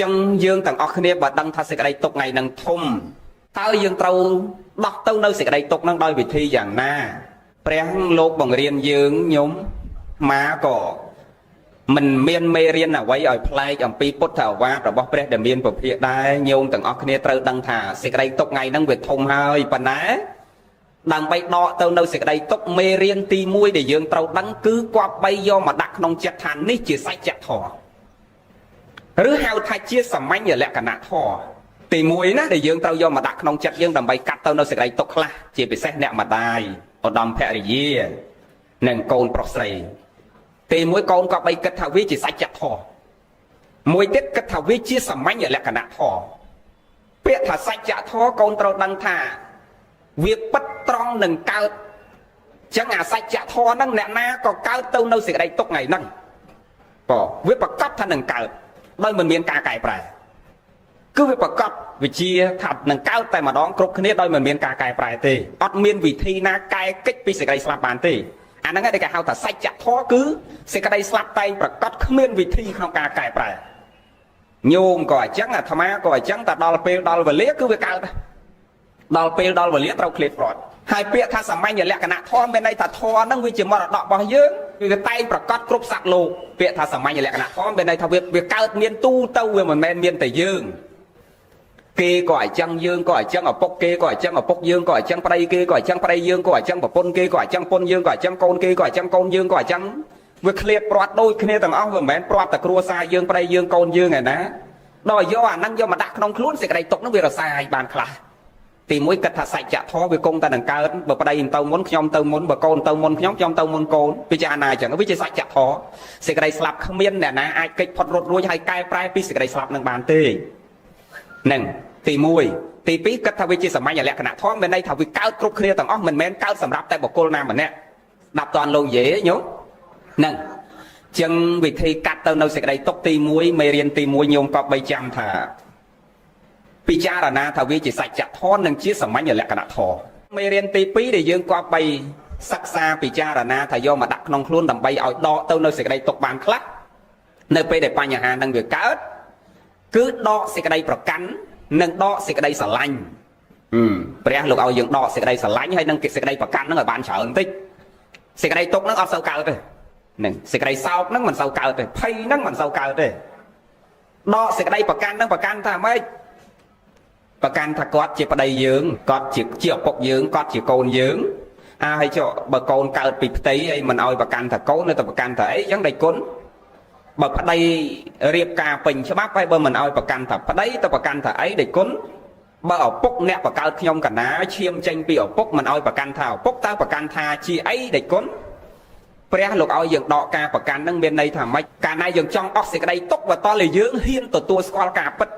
ចឹងយើងទាំងអស់គ្នាបើដឹងថាសេចក្តីទុកថ្ងៃនឹងធំតើយើងត្រូវដោះទៅនៅសេចក្តីទុកនឹងដោយវិធីយ៉ាងណាព្រះលោកបង្រៀនយើងញោមម៉ាក៏មិនមានមេរៀនអ្វីឲ្យប្លែកអំពីពុទ្ធអាវាទរបស់ព្រះដែលមានពភាកដែរញោមទាំងអស់គ្នាត្រូវដឹងថាសេចក្តីទុកថ្ងៃហ្នឹងវាធំហើយប៉ុន្តែដើម្បីដកទៅនៅសេចក្តីទុកមេរៀនទី1ដែលយើងត្រូវដឹងគឺគប្បីយកមកដាក់ក្នុងចិត្តថានេះជាសច្ចធម៌ឬហៅថាជាសម្មញ្ញលក្ខណៈធម៌ទី1ណាដែលយើងត្រូវយកមកដាក់ក្នុងចិត្តយើងដើម្បីកាត់ទៅនៅសេចក្តីទុកខ្លះជាពិសេសអ្នកម្ដាយឧត្តមភរិយានិងកូនប្រុសស្រីទី1កូនក៏បីគិតថាវាជាសច្ចធម៌មួយទៀតគិតថាវាជាសម្មញ្ញលក្ខណៈធម៌ពាក្យថាសច្ចធម៌កូនត្រូវដឹងថាវាពិតត្រង់នឹងកើតចឹងអាសច្ចធម៌ហ្នឹងអ្នកណាក៏កើតទៅនៅសេចក្តីទុកថ្ងៃហ្នឹងក៏វាប្រកបថានឹងកើតដោយមិនមានការកែប្រែគឺវាប្រកបវិជាថានឹងកើតតែម្ដងគ្រប់គ្នាដោយមិនមានការកែប្រែទេអត់មានវិធីណាកែកិច្ចពីសេចក្តីស្លាប់បានទេអាហ្នឹងគេហៅថាសច្ចធម៌គឺសេចក្តីស្លាប់តែងប្រកបគ្មានវិធីក្នុងការកែប្រែញោមក៏អញ្ចឹងអាត្មាក៏អញ្ចឹងតែដល់ពេលដល់វេលាគឺវាកើតដល់ពេលដល់វេលាត្រូវឃ្លាតព្រាត់ហើយពាក្យថាសាមញ្ញលក្ខណៈធម៌មានន័យថាធម៌ហ្នឹងវាជាមរតករបស់យើងវាតែងប្រកបគ្រប់សត្វលោកពាក្យថាសាមញ្ញលក្ខណៈធម៌មានន័យថាវាកើតមានទូទៅវាមិនមែនមានតែយើងគេក៏អញ្ចឹងយើងក៏អញ្ចឹងឪពុកគេក៏អញ្ចឹងឪពុកយើងក៏អញ្ចឹងប្តីគេក៏អញ្ចឹងប្តីយើងក៏អញ្ចឹងប្រពន្ធគេក៏អញ្ចឹងប្រពន្ធយើងក៏អញ្ចឹងកូនគេក៏អញ្ចឹងកូនយើងក៏អញ្ចឹងវាឃ្លាតព្រាត់ដូចគ្នាទាំងអស់វាមិនមែនព្រាត់តែគ្រួសារយើងប្តីយើងកូនយើងឯណាដល់យកអាហ្នឹងយកមកដាក់ក្នុងខ្លួនសេចក្តីទុកហ្នឹងវារសាយបានខ្លះទី1គិតថាសច្ចធម៌វាគង់តែនឹងកើតបើប្តីមិនទៅមុនខ្ញុំទៅមុនបើកូនទៅមុនខ្ញុំទៅមុនកូនពិចារណាអញ្ចឹងវាជាសច្ចធម៌សេចក្តីស្លាប់គ្មានអ្នកណាអាចគេចផុតរត់រួចហើយកែប្រែពីសេចក្តីស្លាប់នឹងបានទេហ្នឹងទី1ទី2គិតថាវាជាសាមញ្ញលក្ខណៈធម៌មានន័យថាវាកើតគ្រប់គ្នាទាំងអស់មិនមែនកើតសម្រាប់តែបុគ្គលណាម្នាក់ដាប់តាន់លោកនិយាយញោមហ្នឹងចឹងវិធីកាត់ទៅនៅសេចក្តីទុកទី1មេរៀនទី1ញោមក៏បីចាំថាពិចារណាថាវាជាសច្ចធម៌និងជាសាមញ្ញលក្ខណៈធម៌មេរៀនទី2ដែលយើងក៏បីសិក្សាពិចារណាថាយកមកដាក់ក្នុងខ្លួនដើម្បីឲ្យដកទៅនៅសេចក្តីទុកបានខ្លះនៅពេលដែលបញ្ហានឹងវាកើតគឺដកសេចក្តីប្រកាន់និងដកសេចក្តីស្រឡាញ់ព្រះលោកឲ្យយើងដកសេចក្តីស្រឡាញ់ហើយនិងសេចក្តីប្រកាន់នឹងឲ្យបានច្រើនបន្តិចសេចក្តីទុកនឹងអត់សូវកើតទេនឹងសេចក្តីសោកនឹងមិនសូវកើតទេភ័យនឹងមិនសូវកើតទេដកសេចក្តីប្រកាន់នឹងប្រកាន់ថាម៉េចប្រកាន់ថាគាត់ជាប្តីយើងគាត់ជាឪពុកយើងគាត់ជាកូនយើងហើយចុះបើកូនកើតពីផ្ទៃអីមិនឲ្យប្រកាន់ថាកូននៅតែប្រកាន់ថាអីចឹងដៃគុណបើប្តីរៀបការពេញច្បាប់ហើយបើមិនឲ្យប្រកាន់ថាប្តីទៅប្រកាន់ថាអីដៃគុណបើឪពុកអ្នកបកើតខ្ញុំកណាឈាមចេញពីឪពុកមិនឲ្យប្រកាន់ថាឪពុកតើប្រកាន់ថាជាអីដៃគុណព្រះលោកឲ្យយើងដកការប្រកាន់នឹងមានន័យថាម៉េចកាលណាយើងចង់អស់សេចក្តីទុកបើតើយើងហ៊ានទទួលស្គាល់ការពិត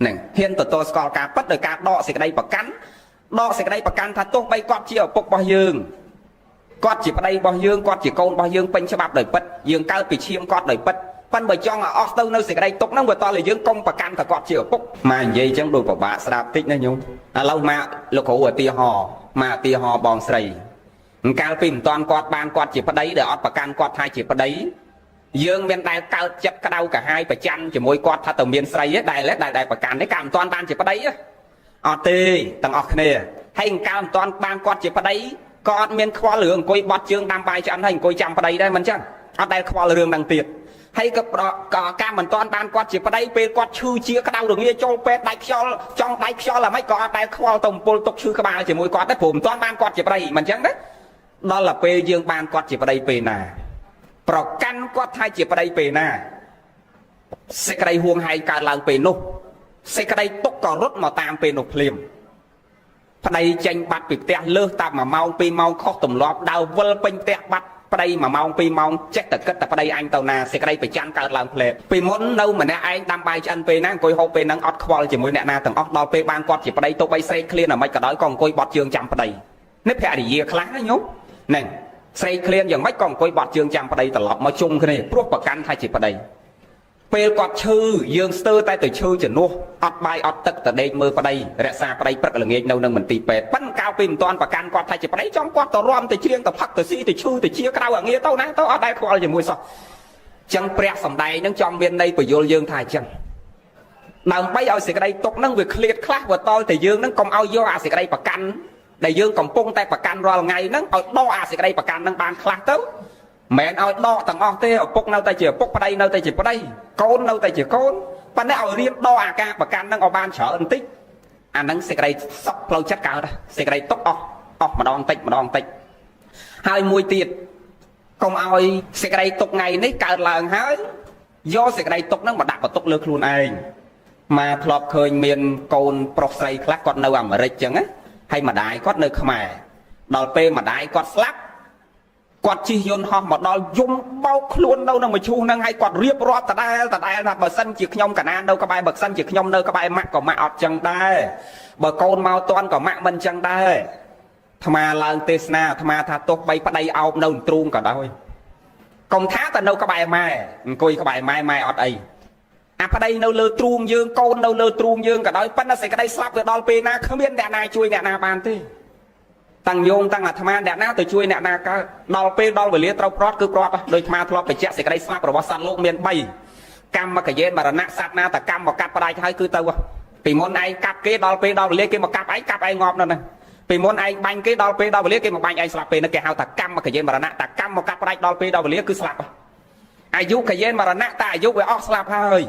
ហ្នឹងហ៊ានទទួលស្គាល់ការពិតដោយការដកសេចក្តីប្រកាន់ដកសេចក្តីប្រកាន់ថាទោះបីគាត់ជាឪពុករបស់យើងគាត់ជាប្តីរបស់យើងគាត់ជាកូនរបស់យើងពេញច្បាប់ដោយពិតយើងកើតពីឈាមគាត់ដោយពិតប៉ុន្តែបើចង់ឲ្យអស់ទៅនៅសេចក្តីទុកហ្នឹងបើតើយើងកុំប្រកាន់ថាគាត់ជាឪពុកមកនិយាយអញ្ចឹងដូចពិបាកស្ដាប់តិចណាញោមឥឡូវមកលោកគ្រូឧទាហរណ៍មកឧទាហរណ៍បងស្រីកាលពីមិនតាន់គាត់បានគាត់ជាប្តីដែលអត់ប្រកាន់គាត់ថាជាប្តីយើងមានដែលកើតចិត្តក្តៅកាហាយប្រច័ណ្ឌជាមួយគាត់ថាទៅមានស្រីដែលប្រកាន់នេះកាលមិនតាន់បានជាប្តីអត់ទេទាំងអស់គ្នាហើយកាលមិនតាន់បានគាត់ជាប្តីក៏អត់មានខ្វល់រឿងអង្គុយបត់ជើងដាំបាយឆ្អិនហើយអង្គុយចាំប្តីដែរមិនចឹងអត់ដែលខ្វល់រឿងហ្នឹងទៀតហើយក៏កាលមិនតាន់បានគាត់ជាប្តីពេលគាត់ឈឺជាក្តៅរងាចូលពេទ្យដាច់ខ្យល់ចង់ដាច់ខ្យល់អ្ហ្មិចក៏អត់ដែលខ្វល់ទៅអំពុលទុកឈឺក្បាលជាមួយគាត់ដែរព្រោះមិនតាន់បានគាត់ជាប្តីមិនចឹងទេដល់តែពេលយើងបានគាត់ជាប្តីពេលណាប្រកាន់គាត់ថាជាប្តីពេលណាសេចក្តីហួងហែងកើតឡើងពេលនោះសេចក្តីទុកក៏រត់មកតាមពេលនោះភ្លាមប្តីចេញបាត់ពីផ្ទះលើសតាម1ម៉ោង2ម៉ោងខុសទម្លាប់ដើរវិលពេញផ្ទះបាត់ប្តី1ម៉ោង2ម៉ោងចេះតែគិតតែប្តីអញទៅណាសេចក្តីប្រច័ណ្ឌកើតឡើងភ្លែតពីមុននៅម្នាក់ឯងដាំបាយឆ្អិនពេលណាអង្គុយហូបពេលហ្នឹងអត់ខ្វល់ជាមួយអ្នកណាទាំងអស់ដល់ពេលបានគាត់ជាប្តីទៅបីស្រេកឃ្លានអ្ហ្មិចក៏ដោយក៏អង្គុយបត់ជើងចាំប្តីនេះភរិយាខ្លះណាញោមហ្នឹងស្រេកឃ្លានយ៉ាងម៉េចក៏អង្គុយបត់ជើងចាំប្តីត្រឡប់មកជុំគ្នាព្រោះប្រកាន់ថាជាប្តីពេលគាត់ឈឺយើងស្ទើរតែទៅឈឺជំនួសអត់បាយអត់ទឹកទៅដេកមើលប្តីរក្សាប្តីព្រឹកល្ងាចនៅនឹងមន្ទីរពេទ្យប៉ិនកាលពីមិនទាន់ប្រកាន់គាត់ថាជាប្តីចំគាត់ទៅរំទៅជ្រៀងទៅផឹកទៅស៊ីទៅឈឺទៅជាក្រៅអាងារទៅណាទៅអត់ដែលខ្វល់ជាមួយសោះចឹងព្រះសំដែងនឹងចង់មានន័យបញ្យល់យើងថាអញ្ចឹង ដើម្បីឲ្យសេចក្តីទុកហ្នឹងវាឃ្លាតខ្លះវាតល់តែយើងហ្នឹងកុំឲ្យយកអាសេចក្តីប្រកាន់ដែលយើងកំពុងតែប្រកាន់រាល់ថ្ងៃហ្នឹងឲ្យដកអាសេចក្តីប្រកាន់ហ្នឹងបានខ្លះទៅមិនឲ្យដកទាំងអស់ទេឪពុកនៅតែជាឪពុកប្តីនៅតែជាប្តីកូននៅតែជាកូនប៉ុន្តែឲ្យរៀនដកអាការប្រកាន់ហ្នឹងឲ្យបានច្រើនបន្តិចអាហ្នឹងសេចក្តីសុខផ្លូវចិត្តកើតសេចក្តីទុកអស់ម្ដងតិចម្ដងតិចហើយមួយទៀតកុំឲ្យសេចក្តីទុកថ្ងៃនេះកើតឡើងហើយយកសេចក្តីទុកហ្នឹងមកដាក់បន្ទុកលើខ្លួនឯងមកធ្លាប់ឃើញមានកូនប្រុសស្រីខ្លះគាត់នៅអាមេរិកចឹងណាហើយម្ដាយគាត់នៅខ្មែរដល់ពេលម្ដាយគាត់ស្លាប់គាត់ជិះយន្តហោះមកដល់យំបោកខ្លួននៅនឹងមឈូសហ្នឹងហើយគាត់រៀបរាប់ដដែលថាបើសិនជាខ្ញុំកណាននៅក្បែរបើសិនជាខ្ញុំនៅក្បែរម៉ាក់ក៏ម៉ាក់អត់ចឹងដែរបើកូនមកតន់ក៏ម៉ាក់មិនចឹងដែរអាត្មាឡើងទេសនាអាត្មាថាទោះបីប្តីអោបនៅទ្រូងក៏ដោយកុំថាតែនៅក្បែរម៉ែអង្គុយក្បែរម៉ែអត់អីអាប្តីនៅលើទ្រូងយើងកូននៅលើទ្រូងយើងក៏ដោយប៉ុន្តែសេចក្តីស្លាប់វាដល់ពេលណាគ្មានអ្នកណាជួយអ្នកណាបានទេតាំងយោងតាំងអាត្មាអ្នកណាទៅជួយអ្នកណាកើតដល់ពេលដល់វេលាត្រូវព្រាត់គឺព្រាត់ដោយអាត្មាធ្លាប់បញ្ជាក់សេចក្តីស្លាប់របស់សត្វលោកមាន3កម្មមកយេនមរណៈសត្វណាតកម្មមកកាត់ផ្ដាច់ហើយគឺទៅពីមុនឯងកាប់គេដល់ពេលដល់វេលាគេមកកាប់ឯងកាប់ឯងងាប់នៅហ្នឹងពីមុនឯងបាញ់គេដល់ពេលដល់វេលាគេមកបាញ់ឯងស្លាប់ពេលហ្នឹងគេហៅថាកម្មមកយេនមរណៈតកម្មមកកាត់ផ្ដាច់ដល់ពេលដល់វេលាគឺស្លាប់អាយុកយេនមរណៈតែអាយុវាអស់ស្លាប់ហើ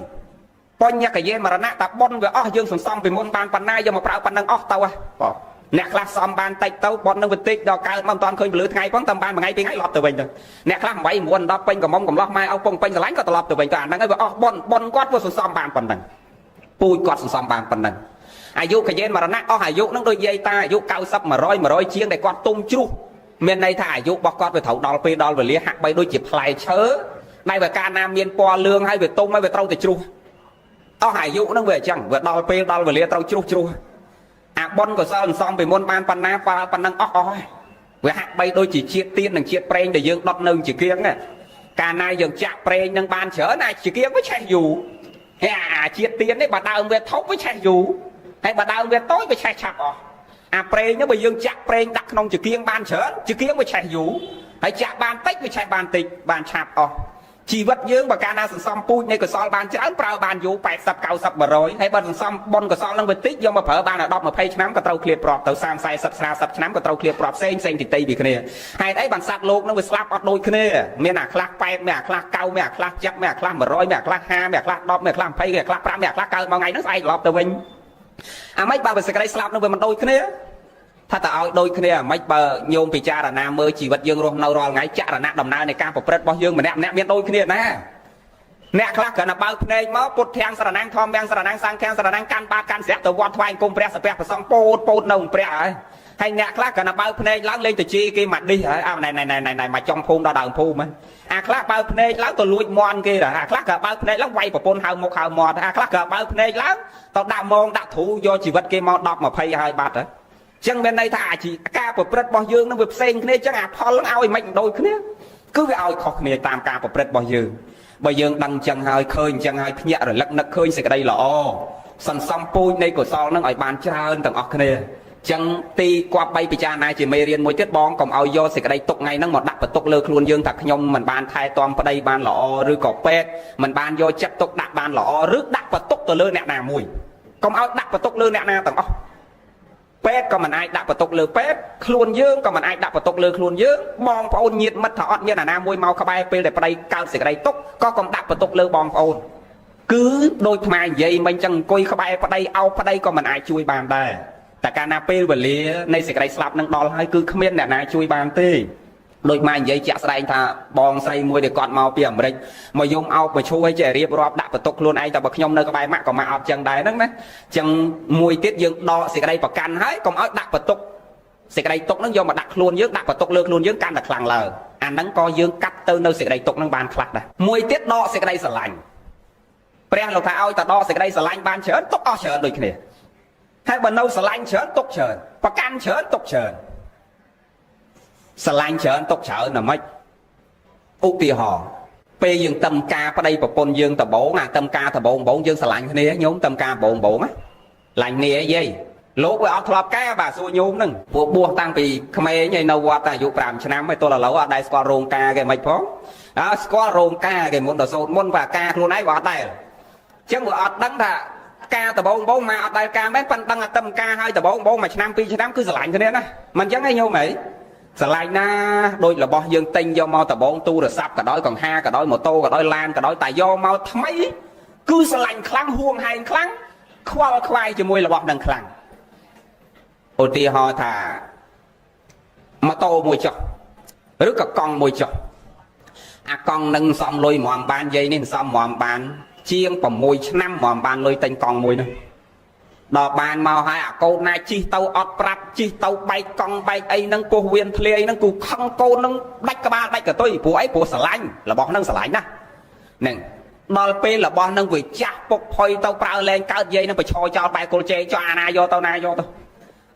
យបញ្ញកយេនមរណៈតាប៉ុនវាអស់យើងសន្សំពីមុនបានប៉ុណ្ណាយកមកប្រើប៉ុណ្ណឹងអស់ទៅអ្នកខ្លះសំបានតិចទៅប៉ុននឹងបន្តិចដល់កើតមកមិនតាន់ឃើញពលឺថ្ងៃផងតែបានមួយថ្ងៃពីរថ្ងៃឡប់ទៅវិញទៅអ្នកខ្លះ8 9 10ពេញកំឡោះម៉ែអោពងពេញស្រឡាញ់ក៏ត្រឡប់ទៅវិញទៅអាហ្នឹងហើយវាអស់ប៉ុនគាត់វាសន្សំបានប៉ុណ្ណឹងពូជគាត់សន្សំបានប៉ុណ្ណឹងអាយុកយេនមរណៈអស់អាយុហ្នឹងដូចយាយតាអាយុ90 100ជាងដែលគាត់ទុំជ្រុះមានន័យថាអាយុរបស់គាត់វាត្រូវដល់ពេលដល់វេលាហាក់បីដូចជាផ្លែឈើដែលវាកាលណាមានពណ៌លឿងហើយវាទុំហើយវាត្រូវតែជ្រុះអស់អាយុហ្នឹងវាអញ្ចឹងវាដល់ពេលដល់វេលាត្រូវជ្រុះអាប៉ុនកសលសំពីមុនបានប៉ុណ្ណាប៉ុណ្ណឹងអស់ហើយវាហាក់បីដូចជាជាតិទៀននិងជាតិប្រេងដែលយើងដុតនៅជាគៀងកាលណាយើងចាក់ប្រេងនឹងបានច្រើនអាចជាគៀងវាឆេះយូរហើយអាជាតិទៀននេះបើដើមវាធំវាឆេះយូរហើយបើដើមវាតូចវាឆេះឆាប់អស់អាប្រេងនោះបើយើងចាក់ប្រេងដាក់ក្នុងជាគៀងបានច្រើនជាគៀងវាឆេះយូរហើយចាក់បានតិចវាឆេះបានតិចបានឆាប់អស់ជីវិតយើងបើកាលណាសន្សំពូជនៃកសលបានច្រើនប្រើបានយូរ80 90 100ហើយបើសន្សំបុណ្យកសលនឹងបន្តិចយកមកប្រើបានដល់10 20ឆ្នាំក៏ត្រូវឃ្លាតប្រាប់ទៅ30 40 40ឆ្នាំក៏ត្រូវឃ្លាតប្រាប់ផ្សេងទីទីពីគ្នាហេតុអីបានសត្វលោកនឹងវាស្លាប់អត់ដូចគ្នាមានអាខ្លះ8មានអាខ្លះ9មានអាខ្លះ7មានអាខ្លះ100មានអាខ្លះ50មានអាខ្លះ10មានអាខ្លះ20មានអាខ្លះ5មានអាខ្លះកើតមកថ្ងៃហ្នឹងស្អែកឡប់ទៅវិញអាម៉េចបើសេចក្តីស្លាប់នឹងវាមិនដូចគ្នាថាតើឲ្យដូចគ្នាអាម៉េចបើញោមពិចារណាមើលជីវិតយើងរស់នៅរាល់ថ្ងៃចរណៈដំណើរនៃការប្រព្រឹត្តរបស់យើងម្នាក់មានដូចគ្នាណាអ្នកខ្លះគ្រាន់តែបើកភ្នែកមកពុទ្ធធាំងសរណាំងធម្មធាំងសរណាំងសង្ឃធាំងសរណាំងកាន់បាតកាន់ស្រាក់ទៅវត្តថ្វាយអង្គមព្រះសាពះប្រសងពោតនៅព្រះហើយអ្នកខ្លះគ្រាន់តែបើកភ្នែកឡើងលេងទៅជីគេមកឌីហើយណៃមកចុងភូមិដល់ដើមភូមិអាខ្លះបើកភ្នែកឡើងទៅលួចមន់គេអាខ្លះក៏បើកភ្នែកឡើងវាយប្រពន្ធហៅមុខហៅមាត់អាខ្លះក៏បើកភ្នែកឡើងទៅដាក់មងដាក់ធូយកជីវិតគេមក10 20ហើយបាត់ហើយចឹងមានន័យថាការប្រព្រឹត្តរបស់យើងនឹងវាផ្សេងគ្នាចឹងអាផលនឹងឲ្យមិនដូចគ្នាគឺវាឲ្យខុសគ្នាតាមការប្រព្រឹត្តរបស់យើងបើយើងដឹងចឹងហើយឃើញចឹងហើយភ្ញាក់រលឹកនឹកឃើញសេចក្តីល្អសន្សំពូជនៃកុសលនឹងឲ្យបានច្រើនទាំងអស់គ្នាចឹងទីគប្បីពិចារណាជាមេរៀនមួយទៀតបងកុំឲ្យយកសេចក្តីទុកថ្ងៃហ្នឹងមកដាក់បន្ទុកលើខ្លួនយើងថាខ្ញុំមិនបានថែទាំប្តីបានល្អឬក៏ពេទ្យមិនបានយកចិត្តទុកដាក់បានល្អឬដាក់បន្ទុកទៅលើអ្នកណាមួយកុំឲ្យដាក់បន្ទុកលើអ្នកណាទាំងអស់ពេទ្យក៏មិនអាចដាក់បន្ទុកលើពេទ្យខ្លួនយើងក៏មិនអាចដាក់បន្ទុកលើខ្លួនយើងបងប្អូនញាតិមិត្តថាអត់មានអាណាមួយមកក្បែរពេលដែលប្តីកើតសេចក្តីទុកក៏កុំដាក់បន្ទុកលើបងប្អូនគឺដូចថ្មនិយាយមិញចឹងអង្គុយក្បែរប្តីអោបប្តីក៏មិនអាចជួយបានដែរតែកាលណាពេលវេលានៃសេចក្តីស្លាប់នឹងដល់ហើយគឺគ្មានអ្នកណាជួយបានទេដូចម៉ែនិយាយជាក់ស្ដែងថាបងស្រីមួយដែលគាត់មកពីអាមេរិកមកយំអោបមកឈួរឲ្យចេះរៀបរាប់ដាក់បន្ទុកខ្លួនឯងតែបើខ្ញុំនៅក្បែរម៉ាក់ក៏ម៉ាក់អត់ចឹងដែរហ្នឹងណាចឹងមួយទៀតយើងដកសេចក្តីប្រកាន់ហើយកុំឲ្យដាក់បន្ទុកសេចក្តីទុកហ្នឹងយកមកដាក់ខ្លួនយើងដាក់បន្ទុកលើខ្លួនយើងកាន់តែខ្លាំងឡើងអាហ្នឹងក៏យើងកាត់ទៅនៅសេចក្តីទុកហ្នឹងបានខ្លះដែរមួយទៀតដកសេចក្តីស្រឡាញ់ព្រះលោកថាឲ្យតែដកសេចក្តីស្រឡាញ់បានច្រើនទុកអស់ច្រើនដូចគ្នាហើយបើនៅស្រឡាញ់ច្រើនទុកច្រើនប្រកាន់ច្រើនទុកច្រើនស្រឡាញ់ច្រើនទុកច្រើនណាម៉េចឧទាហរណ៍ពេលយើងតឹមការប្តីប្រពន្ធយើងដបងអាតឹមការដបងយើងស្រឡាញ់គ្នាញោមតឹមការដបងណាឡាញ់គ្នាយាយលោកវាអត់ធ្លាប់ការបាទសួរញោមហ្នឹងពួកបួសតាំងពីក្មេងហើយនៅវត្តតែអាយុ5ឆ្នាំហើយទល់ឥឡូវអត់ដែរស្គាល់រោងការគេមិនផងស្គាល់រោងការគេមុនដល់សូត្រមុនបាទការខ្លួនឯងវាអត់ដែរអញ្ចឹងវាអត់ដឹងថា ca tờ bông mà ở đây ca mấy phần tăng tâm ca hai tờ bông mà năm pi năm cứ lại thế này nè mình chẳng hay nhau mấy lại na đôi là bao dương tinh do mau tờ bông tu rồi sắp cả đói còn ha cả đói mô tô cả đói lan cả đói tại do mau mấy cứ lạnh khăn huông hay khăn khoai cho môi là bọt đằng khăn ôi tia họ thả mà tô môi chọc rất là con môi chọc con nâng xong lôi mòm bàn dây nên xong mòm bàn chiêng bằng môi năm mòm bàn lôi tên con môi nữa đò bàn màu hai cô này chi tàu ọt prap chi tàu bay con bay ấy nâng cô huyền thề nâng cô không cô nâng đách cả ba đách cả tôi của ấy của xả lạnh là bọn nâng xả lạnh nè nè đò p là bọn nâng vì chắc bốc phôi tàu prao lên cao dây nâng phải cho bay cô chê cho ana vô tàu na vô tàu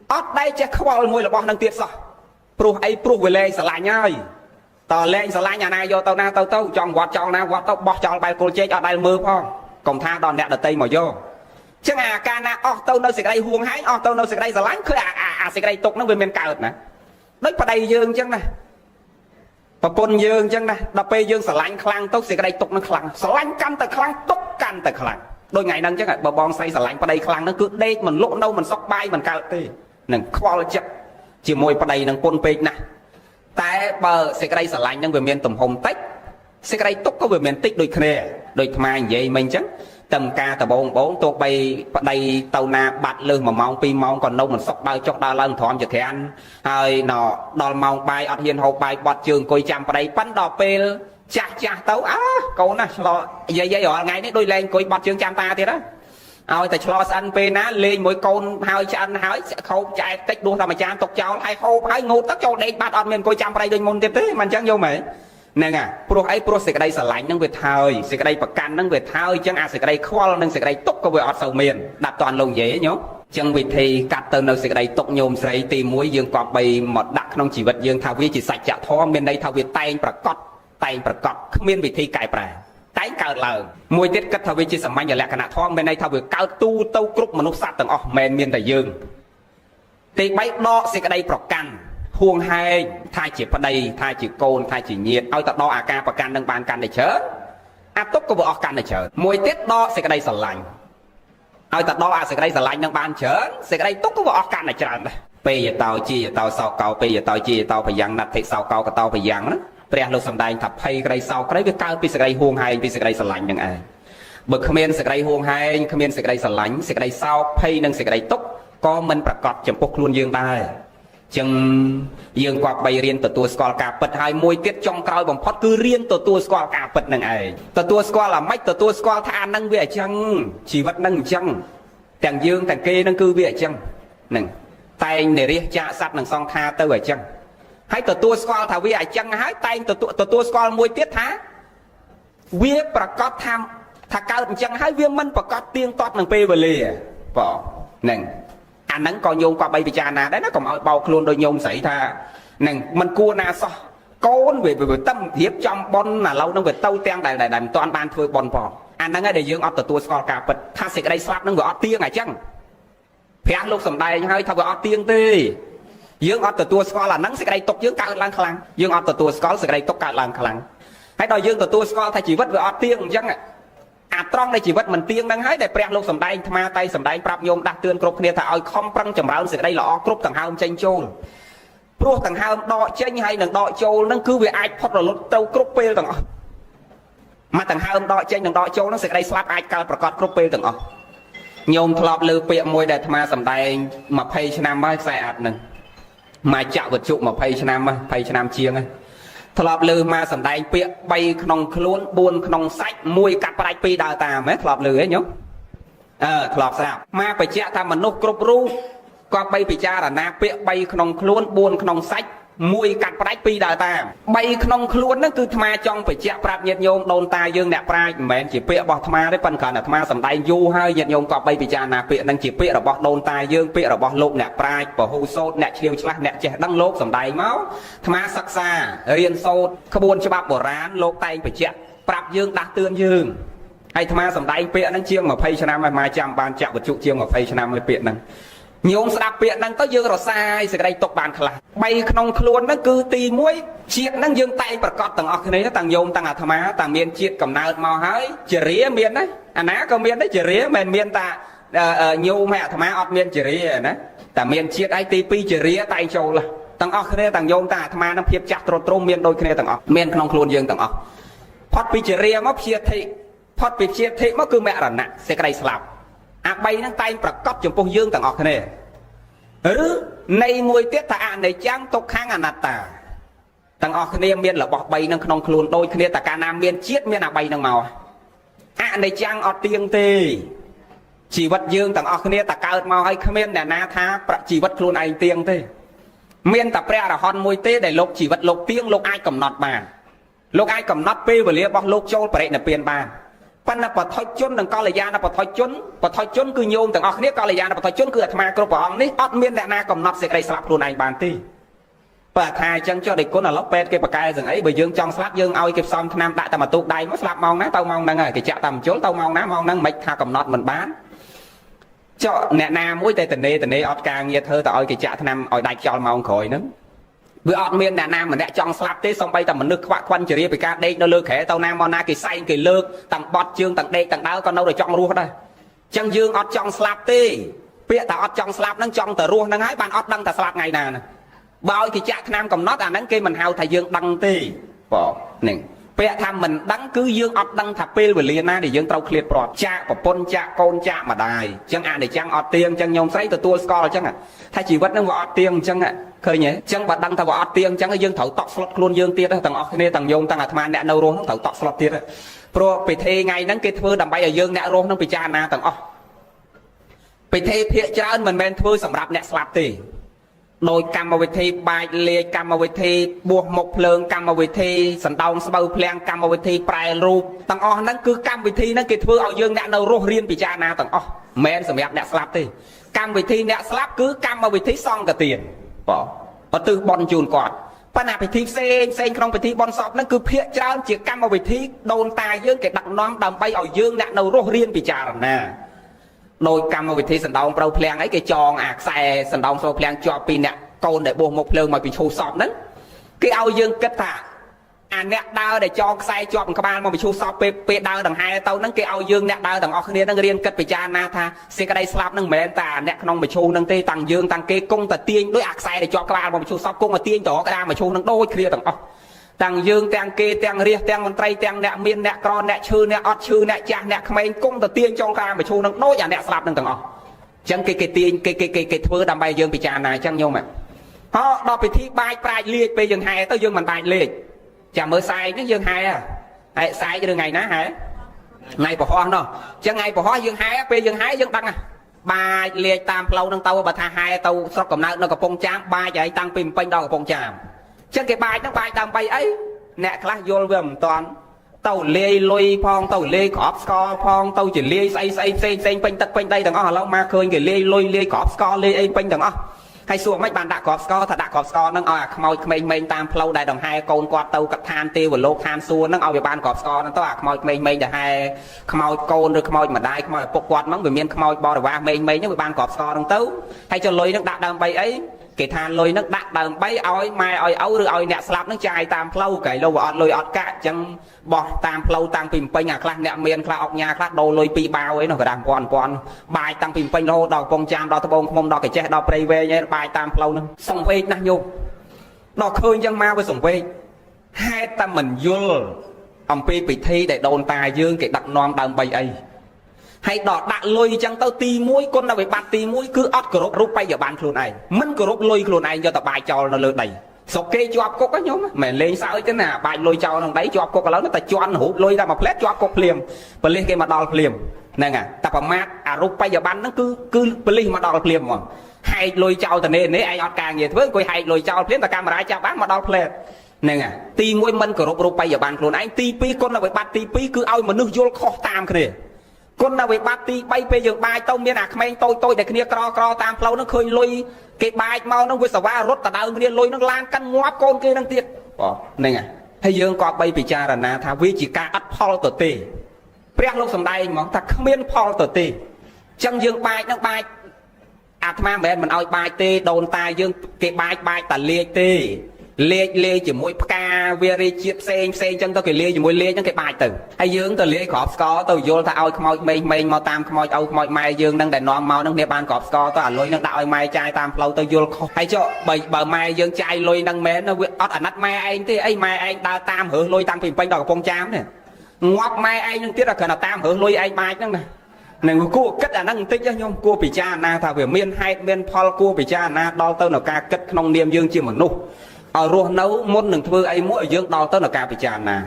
ọt đây chắc không môi là bọn nâng tiết sao pro ấy pro về lên xả lạnh ơi tờ lên xả lạnh nhà này vô tàu na tàu chọn quạt chọn na quạt tàu bó chọn bay cô chê ở đây mưa phong còn tha đòn đẹp đợt tây mà vô chẳng ca na tao nơi sẽ đây huông hái tao nơi sẽ đây xả lạnh khơi sẽ đây tục nó về miền cao nè đấy vào đây dương chẳng nè và con dương chẳng nè đập pe dương xả lạnh khlang tao sẽ đây tục nó khlang xả lạnh căn từ khlang tục căn từ khlang đôi ngày nâng chắc là bờ bong say xả lạnh vào đây khlang nó cứ đây mình lộn đâu mình sóc bay mình cao tê nè khoa chắc chỉ môi vào đây nâng con pe nè tại bờ sẽ đây xả lạnh nâng về miền tầm hồng tách sẽ đây tục có về miền tích đôi khề đôi mai vậy mình chắc tầm ca tờ bốn tô bay đây tàu na bạt lưng mà mong pi mong còn đâu mình sọc bao chọc đa lần thòn cho thế ăn hơi nọ đòn mong bay ở hiền hộp bay bọt trường coi chăm vào đây bắn đò pe chà tấu câu nè lo dây ở ngày đấy đôi lên coi bọt trường chăm ta thế đó rồi tại lo ăn pe ná lên mỗi con hai chăn hỏi sẽ không chạy tích đua thằng mà cha tục cháu hay hô hay ngô tất cho đây bạt ở miền coi chăm vào đây đôi môn tiếp thế mình chẳng vô mày nè pro ấy pro sẽ cái đây xả lạnh nâng về thời sẽ cái đây bạc can nâng về thời chẳng sẽ cái đây khoa nâng sẽ cái đây túc có về ọt sầu miền đặt toàn lồng dễ nhớ chẳng vì thì cắt từ nơi sẽ cái đây túc nhôm sẽ tìm muối dương cọp bì một đặc trong chỉ vật dương thao vi chỉ sạch chả thoa miền đây thao vi tay bạc cọt miền vị thi cải bả tay cào lờ muối tiết cắt thao vi chỉ sắm mạnh là khả năng thoa miền đây thao vi cao tu tâu cướp mà nó sát tầng miền tại dương thì bay đo sẽ cái đây bạc can huông hai thai chỉ vào đây thai chỉ côn thai chỉ nhiệt ao tập đo ca và can đang bàn can để chớ túc có vợ can để chớ mùi tiết đo sẽ cái đây sờ lạnh ao tập đo sẽ cái đây sờ lạnh đang bàn chớ sẽ cái đây túc có vợ can để chớ bây giờ tao chi tao sau cầu bây giờ tao chi tao phải dặn đặt thì sau cầu của tao phải dặn đó bây giờ sầm đai thập hay cái đây sau cái đấy cái cao bây sẽ cái đây huông hai bây sẽ cái đây sờ lạnh đang ai bực khmer sẽ cái đây huông hai khmer sẽ cái đây sờ lạnh sẽ cái đây sau hay đang sẽ cái đây túc có mình bạc cọt chấm bốc luôn dương ta chừng dương qua bay riêng từ tua squal cà bật hai môi tiết trong cõi bằng phật cứ riêng từ tua squal cà bật nằng ấy từ tua squal là mấy từ tua squal tha năng về chăng chỉ vật năng chăng tàng dương tàng kê năng cư về chăng nằng tay để riêng cha sát nằng song tha tới về chăng hay từ tua squal thà về chăng hái tay từ tua squal môi tiết thá về bạc cọt tham thà cao chăng hái về mình bạc cọt tiên toát nằng pê về lìa bỏ nằng anh nắng coi nhôm qua bay bị cha na đấy nó còn bao luôn đôi nhôm xảy ra nè mình cua na sao con về tâm hiệp trong bon là lâu nó về tâu ten đại toàn ban thôi bon bò anh đang nghe để dương ở tua score cả bật tha sẽ cái đây slap nó gọi tiếng này chăng phía lúc sầm đây hơi thao gọi tiếng tê dương ở tua score là nắng sẽ cái đây tục dương cao lang khlang dương ở tua score sẽ cái đây tục cao lang khlang hãy đòi dương tua score thay chỉ vất về tiếng chăng trong đây chỉ vật mình tiên đang hái để preng lúc sầm đai tham tay sầm đai prap nhôm đặt tương cột kia thà ơi không prang chầm rau sự đây là cột thằng hao tranh trôn pro thằng hao đọ tranh hay đằng đọ trôn nó cứ về ai phật rồi lúc tâu cột pe thằng mà thằng hao đọ tranh đằng đọ trôn nó sẽ đây slap ai caoประกอบcột pe thằng nhôm thọp lư pe môi để tham sầm đai mà pay cho nam mai sai ạt nè mà chạo vật trụ mà pay cho nam chiêng ấy thọ lọp lư mà sầm đai pi bay nòng khluôn buôn nòng sách mùi cắt bay pi đào tà mấy thọ lọp lư ấy nhớ thọ lọp sao mà phải chẹt tham mình nốt cướp ru có bay bị cha là na pi bay nòng khluôn buôn nòng sách mùi cắt bay pi đào tà bay nòng khluôn nó cứ tham trong phải chẹt prap nhiệt nhôm đồn ta dương đẹp prai mẹ chỉ pi bọt tham đấy phần cả là tham sầm đai du hơi nhiệt nhôm có bay bị cha na pi đang chỉ pi là bọt đồn ta dương pi là bọt lục đẹp prai bỏ hù sốt đẹp chiêu chla đẹp trẻ đăng lốp sầm đai máu tham sắc xa riêng sốtขบวนฉบับโบราณโลกไตไปเจ็บปรับยืงดักเตือนยืงให้ธรรมะสำได้เปียนั่งเชียงมาเพย์ชนะมาจำบานจับวัตถุเชียงมาเพย์ชนะมาเปียนั่งโยมสลับเปียนั่งก็ยืงเราทรายสิ่งใดตกบานขลังใบขนมคลวนนั่นคือตีมวยเชียงนั่งยืงไตประกอบต่างออกนี้ต่างโยมต่างธรรมะต่างเมียนเชียงกับนายมาให้เจริญเมียนนะอันนั้นก็เมียนได้เจริญเมียนตา ញោមអាត្មាអត់មានជារាណាតែមានជាតិអីទី2ជារាតែងចូលទាំងអស់គ្នាទាំងញោមទាំងអាត្មានឹងភាពចាស់ត្រុតត្រោមមានដូចគ្នាទាំងអស់មានក្នុងខ្លួនយើងទាំងអស់ផុតពីជារាមកព្យាធិផុតពីព្យាធិមកគឺមរណៈសេចក្តីស្លាប់អា3ហ្នឹងតែងប្រកបចំពោះយើងទាំងអស់គ្នាឬនៃមួយទៀតថាអនិច្ចំទុក្ខំអនត្តាទាំងអស់គ្នាមានរបស់3ហ្នឹងក្នុងខ្លួនដូចគ្នាតែកាលណាមានជាតិមានអា3ហ្នឹងមកអនិច្ចំអត់ទៀងទេជីវិតយើងទាំងអស់គ្នាតែកើតមកហើយគ្មានអ្នកណាថាជីវិតខ្លួនឯងទៀងទេមានតែព្រះអរហន្តមួយទេដែលលោកជីវិតលោកទៀងលោកអាចកំណត់បានលោកអាចកំណត់ពេលវេលារបស់លោកចូលបរិនិព្វានបានប៉ុន្តែបឋិជននិងកល្យាណបឋិជនគឺញោមទាំងអស់គ្នាកល្យាណបឋិជនគឺអាត្មាគ្រប់ព្រះអង្គនេះអត់មានអ្នកណាកំណត់សេចក្តីស្លាប់ខ្លួនឯងបានទេបើថាអញ្ចឹងចុះដេគុណឥឡូវពេទ្យគេបកកែស្អីបើយើងចង់ស្លាប់យើងឲ្យគេផ្សំថ្នាំដាក់តែមកទូកដៃមកស្លាប់ម៉ោងណាទៅម៉ោងហ្នឹងហើយគេចាក់តាមជុលទៅម៉ោងណាម៉ោងហ្នឹងមិនថាកំណត់មិនបានចុះអ្នកណាមួយតែតនេអត់ការងារធ្វើទៅឲ្យគេចាក់ថ្នាំឲ្យដៃខ្យល់ម៉ោងក្រោយហ្នឹងវាអត់មានអ្នកណាម្នាក់ចង់ស្លាប់ទេសូម្បីតែមនុស្សខ្វាក់ខ្វិនជារាពីការដេកនៅលើក្រែទៅណាមកណាគេសែងគេលើកទាំងបត់ជើងទាំងដេកទាំងដើរក៏នៅតែចង់រស់ដែរអញ្ចឹងយើងអត់ចង់ស្លាប់ទេពាក្យតែអត់ចង់ស្លាប់ហ្នឹងចង់តែរស់ហ្នឹងហើយបានអត់ដឹងថាស្លាប់ថ្ងៃណាហ្នឹងបើឲ្យគេចាក់ថ្នាំកំណត់អាហ្នឹងគេមិនហៅថាយើងដឹងទេបងនេះពាក្យថាមិនដឹងគឺយើងអត់ដឹងថាពេលវេលាណាដែលយើងត្រូវឃ្លាតព្រាត់ចាក់ប្រពន្ធចាក់កូនចាក់ម្ដាយអញ្ចឹងអនិច្ចំអត់ទៀងអញ្ចឹងញោមស្រីទទួលស្គាល់អញ្ចឹងថាជីវិតហ្នឹងវាអត់ទៀងអញ្ចឹងឃើញទេអញ្ចឹងបើដឹងថាវាអត់ទៀងអញ្ចឹងយើងត្រូវតក់ស្លុតខ្លួនយើងទៀតទាំងអស់គ្នាទាំងញោមទាំងអាត្មាអ្នកនៅរស់ហ្នឹងត្រូវតក់ស្លុតទៀតព្រោះពិធីថ្ងៃហ្នឹងគេធ្វើដើម្បីឲ្យយើងអ្នករស់ហ្នឹងពិចារណាទាំងអស់ពិធីភាគច្រើនមិនមែនធ្វើសម្រាប់អ្នកស្លាប់ទេដោយកម្មវិធីបាចលេខកម្មវិធីបួសមុខភ្លើងកម្មវិធីសណ្ដោងស្បូវភ្លាំងកម្មវិធីប្រែរូបទាំងអស់ហ្នឹងគឺកម្មវិធីហ្នឹងគេធ្វើឲ្យយើងអ្នកនៅរស់រៀនពិចារណាទាំងអស់មិនមែនសម្រាប់អ្នកស្លាប់ទេកម្មវិធីអ្នកស្លាប់គឺកម្មវិធីសង្ឃទានបងឧទ្ទិសបុណ្យជូនគាត់ប៉ុន្តែពិធីផ្សេងក្នុងពិធីបុណ្យសពហ្នឹងគឺភាគច្រើនជាកម្មវិធីដូនតាយើងគេដឹកនាំដើម្បីឲ្យយើងអ្នកនៅរស់រៀនពិចារណាដោយកម្មវិធីសណ្ដោងប្រៅភ្លាំងអីគេចងអាខ្សែសណ្ដោងស្រូវភ្លាំងជាប់ពីអ្នកកូនដែលបោះមុខភ្លើងមកពីឈូសពហ្នឹងគេឲ្យយើងគិតថាអាអ្នកដើរដែលចងខ្សែជាប់ក្បាលមកពីឈូសពពេលដើរដង្ហែទៅហ្នឹងគេឲ្យយើងអ្នកដើរទាំងអស់គ្នាហ្នឹងរៀនគិតពិចារណាថាសេចក្តីស្លាប់ហ្នឹងមិនមែនតែអ្នកក្នុងមឈូសហ្នឹងទេតាំងយើងតាំងគេគង់តែទាញដោយអាខ្សែដែលជាប់ក្បាលមកពីឈូសពគង់តែទាញទៅក្តារមឈូសហ្នឹងដូចគ្នាទាំងអស់តាំងយើងទាំងគេទាំងរាជទាំងមន្ត្រីទាំងអ្នកមានអ្នកក្រអ្នកឈឺអ្នកអត់ឈឺអ្នកចាស់អ្នកក្មេងគង់តែទាញចងក្បាលមឈូសហ្នឹងដូចអាអ្នកស្លាប់ហ្នឹងទាំងអស់អញ្ចឹងគេទាញគេធ្វើដើម្បីយើងពិចារណាអញ្ចឹងញោមដល់ពិធីបាចប្រាជ្ញលេខពេលយើងហែទៅយើងមិនបាចលេខចាំមើលសែកនេះយើងហែហើយសែកឬថ្ងៃណាហែថ្ងៃពហុនោះអញ្ចឹងថ្ងៃពហុយើងហែពេលយើងហែយើងដឹងបាចលេខតាមផ្លូវហ្នឹងទៅបើថាហែទៅស្រុកកំណើតនៅកំពង់ចាមបាចហើយតាំងពីម្ពិញដល់កំពង់ចាមអញ្ចឹងគេបាចហ្នឹងបាចដើម្បីអីអ្នកខ្លះយល់វាមិនតាន់ទៅលាយលុយផងទៅលាយក្របស្ករផងទៅជាលាយស្អីផ្សេងពេញទឹកពេញដីទាំងអស់ឥឡូវមកឃើញគេលាយលុយលាយក្របស្ករលាយអីពេញទាំងអស់ហើយសួរមិនបានដាក់ក្របស្ករថាដាក់ក្របស្ករហ្នឹងឲ្យអាខ្មោចក្មេងៗតាមផ្លូវដែលដង្ហែកូនគាត់ទៅកឋានទេវលោកឋានសួគ៌ហ្នឹងឲ្យវាបានក្របស្ករហ្នឹងទៅអាខ្មោចក្មេងៗដែលហែខ្មោចកូនឬខ្មោចម្ដាយខ្មោចឪពុកគាត់ហ្នឹងវាមានខ្មោចបរិវារក្មេងៗហ្នឹងវាបានក្របស្ករហ្នឹងទៅហើយចុះលុយហ្នឹងដាក់ដើម្បីអីគេថាលុយហ្នឹងដាក់ដើម្បីឲ្យម៉ែឲ្យឪឬឲ្យអ្នកស្លាប់ហ្នឹងចាយតាមផ្លូវកែលោវាអត់លុយអត់កាក់អញ្ចឹងបោះតាមផ្លូវតាំងពីម្ពិញអាខ្លះអ្នកមានខ្លះអុកញ៉ាខ្លះដូរលុយ2បាវអីនោះក៏ដាក់ពាន់បាយតាំងពីម្ពិញរហូតដល់កំពង់ចាមដល់ត្បូងឃ្មុំដល់កាចេះដល់ព្រៃវែងឯងបាយតាមផ្លូវហ្នឹងសង្វេគណាស់ញោមដល់ឃើញអញ្ចឹងមកវាសង្វេគហេតុតែមិនយល់អំពីពិធីដែលដូនតាយើងគេដឹកនាំដើម្បីអីហើយដល់ដាក់លុយអញ្ចឹងទៅទី1គុណដល់វិបត្តិទី1គឺអត់គោរពរូបិយប័ណ្ណខ្លួនឯងមិនគោរពលុយខ្លួនឯងយកទៅបាយចោលនៅលើដីស្រុកគេជាប់គុកហ្នឹងញោមមិនលេងសើចទេណាបាយលុយចោលក្នុងដីជាប់គុកឥឡូវតែជន់រូបលុយតែមួយផ្លែតជាប់គុកភ្លាមប៉ូលីសគេមកដល់ភ្លាមហ្នឹងតែប្រមាថអារូបិយប័ណ្ណហ្នឹងគឺប៉ូលីសមកដល់ភ្លាមហ្មងហែកលុយចោលទៅនេះឯងអត់ការងារធ្វើអង្គុយហែកលុយចោលភ្លាមតែកាមេរ៉ាចាប់បានមកដល់ផ្លែតហ្នឹងទី1មិនគោរពរូបិយប័ណ្ណខ្លួនឯងទី2គុណដល់វិបត្តិទី2គឺឲ្យមនុស្សយល់ខុសតាមគ្នាគុណដល់វិបត្តិទី3ពេលយើងបាចទៅមានអាក្មេងតូចដែលគ្នាក្រតាមផ្លូវហ្នឹងឃើញលុយគេបាចមកហ្នឹងវាសវ៉ារត់តដើមគ្នាលុយហ្នឹងឡានកាន់ងាប់កូនគេហ្នឹងទៀតហ្នឹងហើយយើងក៏បីពិចារណាថាវាជាការអត់ផលទៅទេព្រះលោកសំដែងហ្មងថាគ្មានផលទៅទេអញ្ចឹងយើងបាចហ្នឹងបាចអាត្មាមិនមែនមិនឲ្យបាចទេដូនតាយើងគេបាចតាលេខទេ លេជាមួយផ្កាវារីជាតិផ្សេងចឹងទៅគេលេជាមួយលេចឹងគេបាចទៅហើយយើងទៅលេក្របស្កទៅយល់ថាឲ្យខ្មោចមេងមកតាមខ្មោចឪខ្មោចម៉ែយើងនឹងដែលនាំមកនឹងគ្នាបានក្របស្កទៅអាលុយនឹងដាក់ឲ្យម៉ែចាយតាមផ្លូវទៅយល់ខុសហើយចុះបើម៉ែយើងចាយលុយនឹងមែនវាអត់អាណិតម៉ែឯងទេអីម៉ែឯងដើរតាមរើសលុយតាំងពីពេញដល់កំពង់ចាមនេះងាប់ម៉ែឯងនឹងទៀតគ្រាន់តែតាមរើសលុយឯងបាចហ្នឹងណានឹងគួរគិតអាហ្នឹងបន្តិចខ្ញុំគួរពិចារណាថាវាមានហេតុមានផលគួរពិចារណាដល់ទៅនៅការគិតក្នុងនាមយើងជាមនុស្សឲ្យរស់នៅមុននឹងធ្វើអីមួយឲ្យយើងដល់ទៅនៅការពិចារណា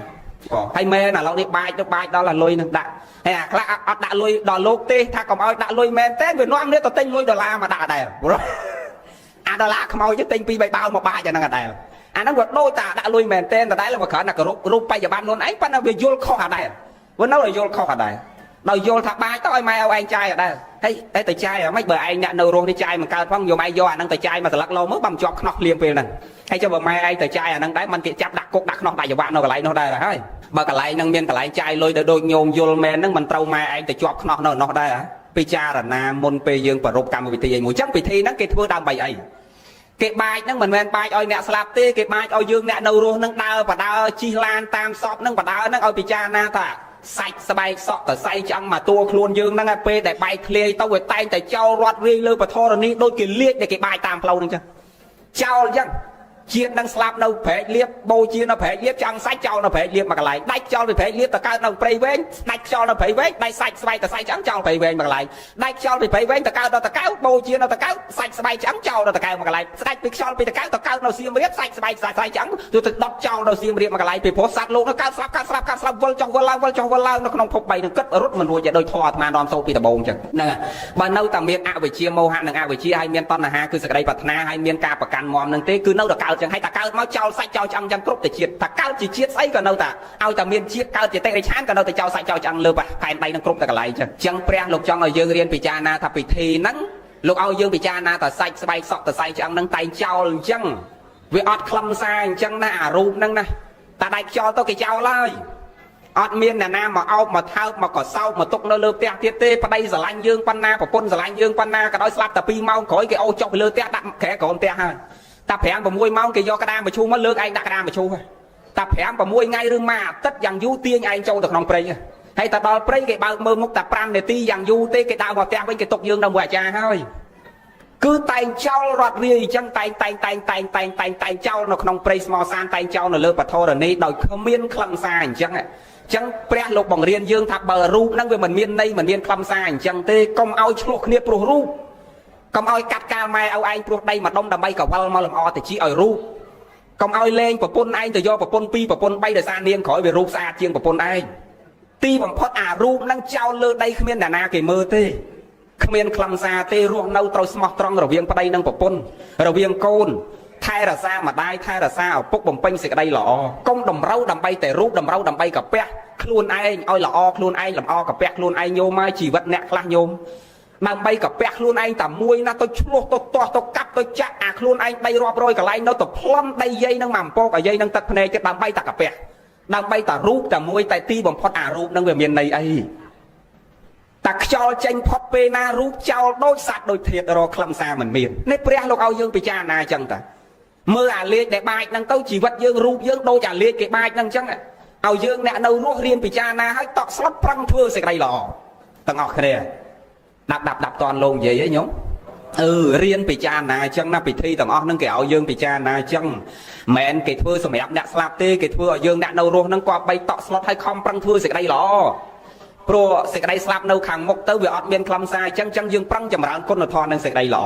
ហើយមែនឥឡូវនេះបាចដល់អាលុយនឹងដាក់ហើយអាខ្លះអត់ដាក់លុយដល់លោកទេថាកុំឲ្យដាក់លុយមែនទេវានាំគ្នាទៅទិញលុយដុល្លារមកដាក់ដែរអាដុល្លារខ្មោចទៅទិញ2 3បាវមកបាចអាហ្នឹងដែរអាហ្នឹងវាដូចតាដាក់លុយមែនទេតែដែរវាគ្រាន់តែគោរពរូបបច្ចុប្បន្នខ្លួនឯងប៉ុន្តែវាយល់ខុសអាដែរវានៅតែយល់ខុសអាដែរដល់យល់ថាបាចទៅឲ្យម៉ែឲ្យឯងចាយអាដែរហើយតែចាយអ្ហ្មិចបើឯងអ្នកនៅរស់នេះចាយមិនកើតផងយកឯងយកអាហ្នឹងទៅចាយមកស្លឹកលោមើលបើមិនជាប់ខ្នោះភ្លាមពេលហ្នឹងហើយចុះបើម៉ែឯងទៅចាយអាហ្នឹងដែរមិនគេចាប់ដាក់គុកដាក់ខ្នោះដាក់ចង្វាក់នៅកន្លែងនោះដែរហើយបើកន្លែងហ្នឹងមានកន្លែងចាយលុយទៅដូចញោមយល់មែនហ្នឹងមិនត្រូវម៉ែឯងទៅជាប់ខ្នោះនៅនោះដែរពិចារណាមុនពេលយើងប្រារព្ធកម្មវិធីអីមួយចឹងពិធីហ្នឹងគេធ្វើដើម្បីអីគេបាចហ្នឹងមិនមែនបាចឲ្យអ្នកស្លាប់ទេគេបាចឲ្យយើងអ្នកនៅរស់ហ្នឹងដើរបដើជិះឡានតាមសពហ្នឹងបដើហ្នឹងឲ្យពិចារណាថាសាច់ស្បែកសក់តសៃឆ្អឹងមកតួខ្លួនយើងហ្នឹងពេលដែលបែកធ្លាយទៅវាតែងតែចោលរត់រាយលើពធរនីដូចគេលាជដែលគេបាចតាមផ្លូវហ្នឹងចឹងចោលចឹងជាតិនឹងស្លាប់នៅព្រែកលៀបបូជានៅព្រែកលៀបចាំងសាច់ចោលនៅព្រែកលៀបមកកន្លែងដាច់ចោលពីព្រែកលៀបទៅកើតនៅព្រៃវែងដាច់ចោលនៅព្រៃវែងដាច់សាច់ស្បែកតសៃឆ្អឹងចោលព្រៃវែងមកកន្លែងដាច់ចោលពីព្រៃវែងទៅកើតដល់តកៅបូជានៅតកៅសាច់ស្បែកឆ្អឹងចោលនៅតកៅមកកន្លែងស្ដាច់ពីខ្យល់ពីតកៅទៅកើតនៅសៀមរាបសាច់ស្បែកសាច់ឆ្អឹងទៅដុតចោលនៅសៀមរាបមកកន្លែងពីព្រោះសត្វលោកនៅកើតស្លាប់វិលចុះវិលឡើងនៅក្នុងភព3នឹងគិតរត់មិនរួចដោយធម៌អាត្មានាំសូត្រពីដំបូងចឹងហ្នឹងបើនៅតែមានអវិជ្ជាមោហៈនិងអវិជ្ជាហើយមានតណ្ហាគឺសក្តីប្រាថ្នាហើយមានការប្រកាន់មមនឹងទេគឺនៅតែកើតចឹងហើយតែកើតមកចោលសាច់ចោលឆ្អឹងយ៉ាងគ្រប់តែជាតិថាកើតជាជាតិស្អីក៏នៅតែឲ្យតែមានជាតិកើតជាតិរិឆានក៏នៅតែចោលសាច់ចោលឆ្អឹងលើផែនដីនឹងគ្រប់តែកន្លែងចឹងចឹងព្រះលោកចង់ឲ្យយើងរៀនពិចារណាថាពិធីហ្នឹងលោកឲ្យយើងពិចារណាថាសាច់ស្បែកសក់តសៃឆ្អឹងហ្នឹងតែងចោលអញ្ចឹងវាអត់ខ្លឹមសារអញ្ចឹងណាអារូបហ្នឹងណាតែដាច់ខ្យល់ទៅគេចោលហើយអត់មានអ្នកណាមកអោបមកថើបមកកសោបមកទុកនៅលើផ្ទះទៀតទេប្តីស្រឡាញ់យើងប៉ុណ្ណាប្រពន្ធស្រឡាញ់យើងប៉ុណ្ណាក៏ដោយស្លាប់តែ2ម៉ោងក្រោយគេអូសចុះពីលើផ្ទះដាក់ក្រែក្រោមផ្ទះហើយតែ5 6ម៉ោងគេយកក្តារមឈូសមកលើកឯងដាក់ក្តារមឈូសតែ5 6ថ្ងៃឬមួយអាទិត្យយ៉ាងយូរទាញឯងចូលទៅក្នុងព្រៃហើយតែដល់ព្រៃគេបើកមើលមុខតែ5នាទីយ៉ាងយូរទេគេដើរមកផ្ទះវិញគេទុកយើងនៅមួយអាចារ្យហើយគឺតែងចោលរត់រាយអញ្ចឹងតែងចោលនៅក្នុងព្រៃស្មោសានតែងចោលនៅលើពធរនីដោយគ្មានខ្លឹមសារអញ្ចឹងចឹងព្រះលោកបង្រៀនយើងថាបើរូបហ្នឹងវាមិនមានន័យមិនមានខ្លឹមសារអញ្ចឹងទេកុំឲ្យឆ្លោះគ្នាព្រោះរូបកុំឲ្យកាត់កាលម៉ែឲ្យឯងព្រោះដីមួយដុំដើម្បីកវល់មកលំអតិចឲ្យរូបកុំឲ្យលេងប្រពន្ធឯងទៅយកប្រពន្ធ2ប្រពន្ធ3ដោយសារនាងក្រោយវារូបស្អាតជាងប្រពន្ធឯងទីបំផុតអារូបហ្នឹងចោលលើដីគ្មានអ្នកណាគេមើលទេគ្មានខ្លឹមសារទេរស់នៅត្រូវស្មោះត្រង់រវាងប្តីនិងប្រពន្ធរវាងកូនថែរក្សាម្ដាយថែរក្សាឪពុកបំពេញសេចក្តីល្អកុំតម្រូវដើម្បីតែរូបតម្រូវដើម្បីកាពះខ្លួនឯងឲ្យល្អខ្លួនឯងលំអកាពះខ្លួនឯងញោមហើយជីវិតអ្នកខ្លះញោមដើម្បីកាពះខ្លួនឯងតែមួយណាទៅឆ្លោះទៅទាស់ទៅកាប់ទៅចាក់អាខ្លួនឯងដីរាប់រយកន្លែងនៅទៅប្លន់ដីយាយនឹងមកអំពកឲ្យយាយនឹងទឹកភ្នែកទៀតដើម្បីតែកាពះដើម្បីតែរូបតែមួយតែទីបំផុតអារូបនឹងវាមានន័យអីតែខ្យល់ចេញផុតពេលណារូបចោលដូចសត្វដូចធាតុរកខ្លឹមសារមិនមាននេះព្រះលោកឲ្យយើងពិចារណាអញ្ចឹងតាមើលអាលេខដែលបាចហ្នឹងទៅជីវិតយើងរូបយើងដូចអាលេខគេបាចហ្នឹងអញ្ចឹងឲ្យយើងអ្នកនៅរស់រៀនពិចារណាឲ្យតក់ស្លុតប្រឹងធ្វើសេចក្តីល្អទាំងអស់គ្នាដាប់តនលោកនិយាយហីញោមរៀនពិចារណាអញ្ចឹងណាពិធីទាំងអស់ហ្នឹងគេឲ្យយើងពិចារណាអញ្ចឹងមិនមែនគេធ្វើសម្រាប់អ្នកស្លាប់ទេគេធ្វើឲ្យយើងអ្នកនៅរស់ហ្នឹងក៏បីតក់ស្លុតឲ្យខំប្រឹងធ្វើសេចក្តីល្អព្រោះសេចក្តីស្លាប់នៅខាងមុខទៅវាអត់មានខ្លឹមសារអញ្ចឹងយើងប្រឹងចម្រើនគុណធម៌និងសេចក្តីល្អ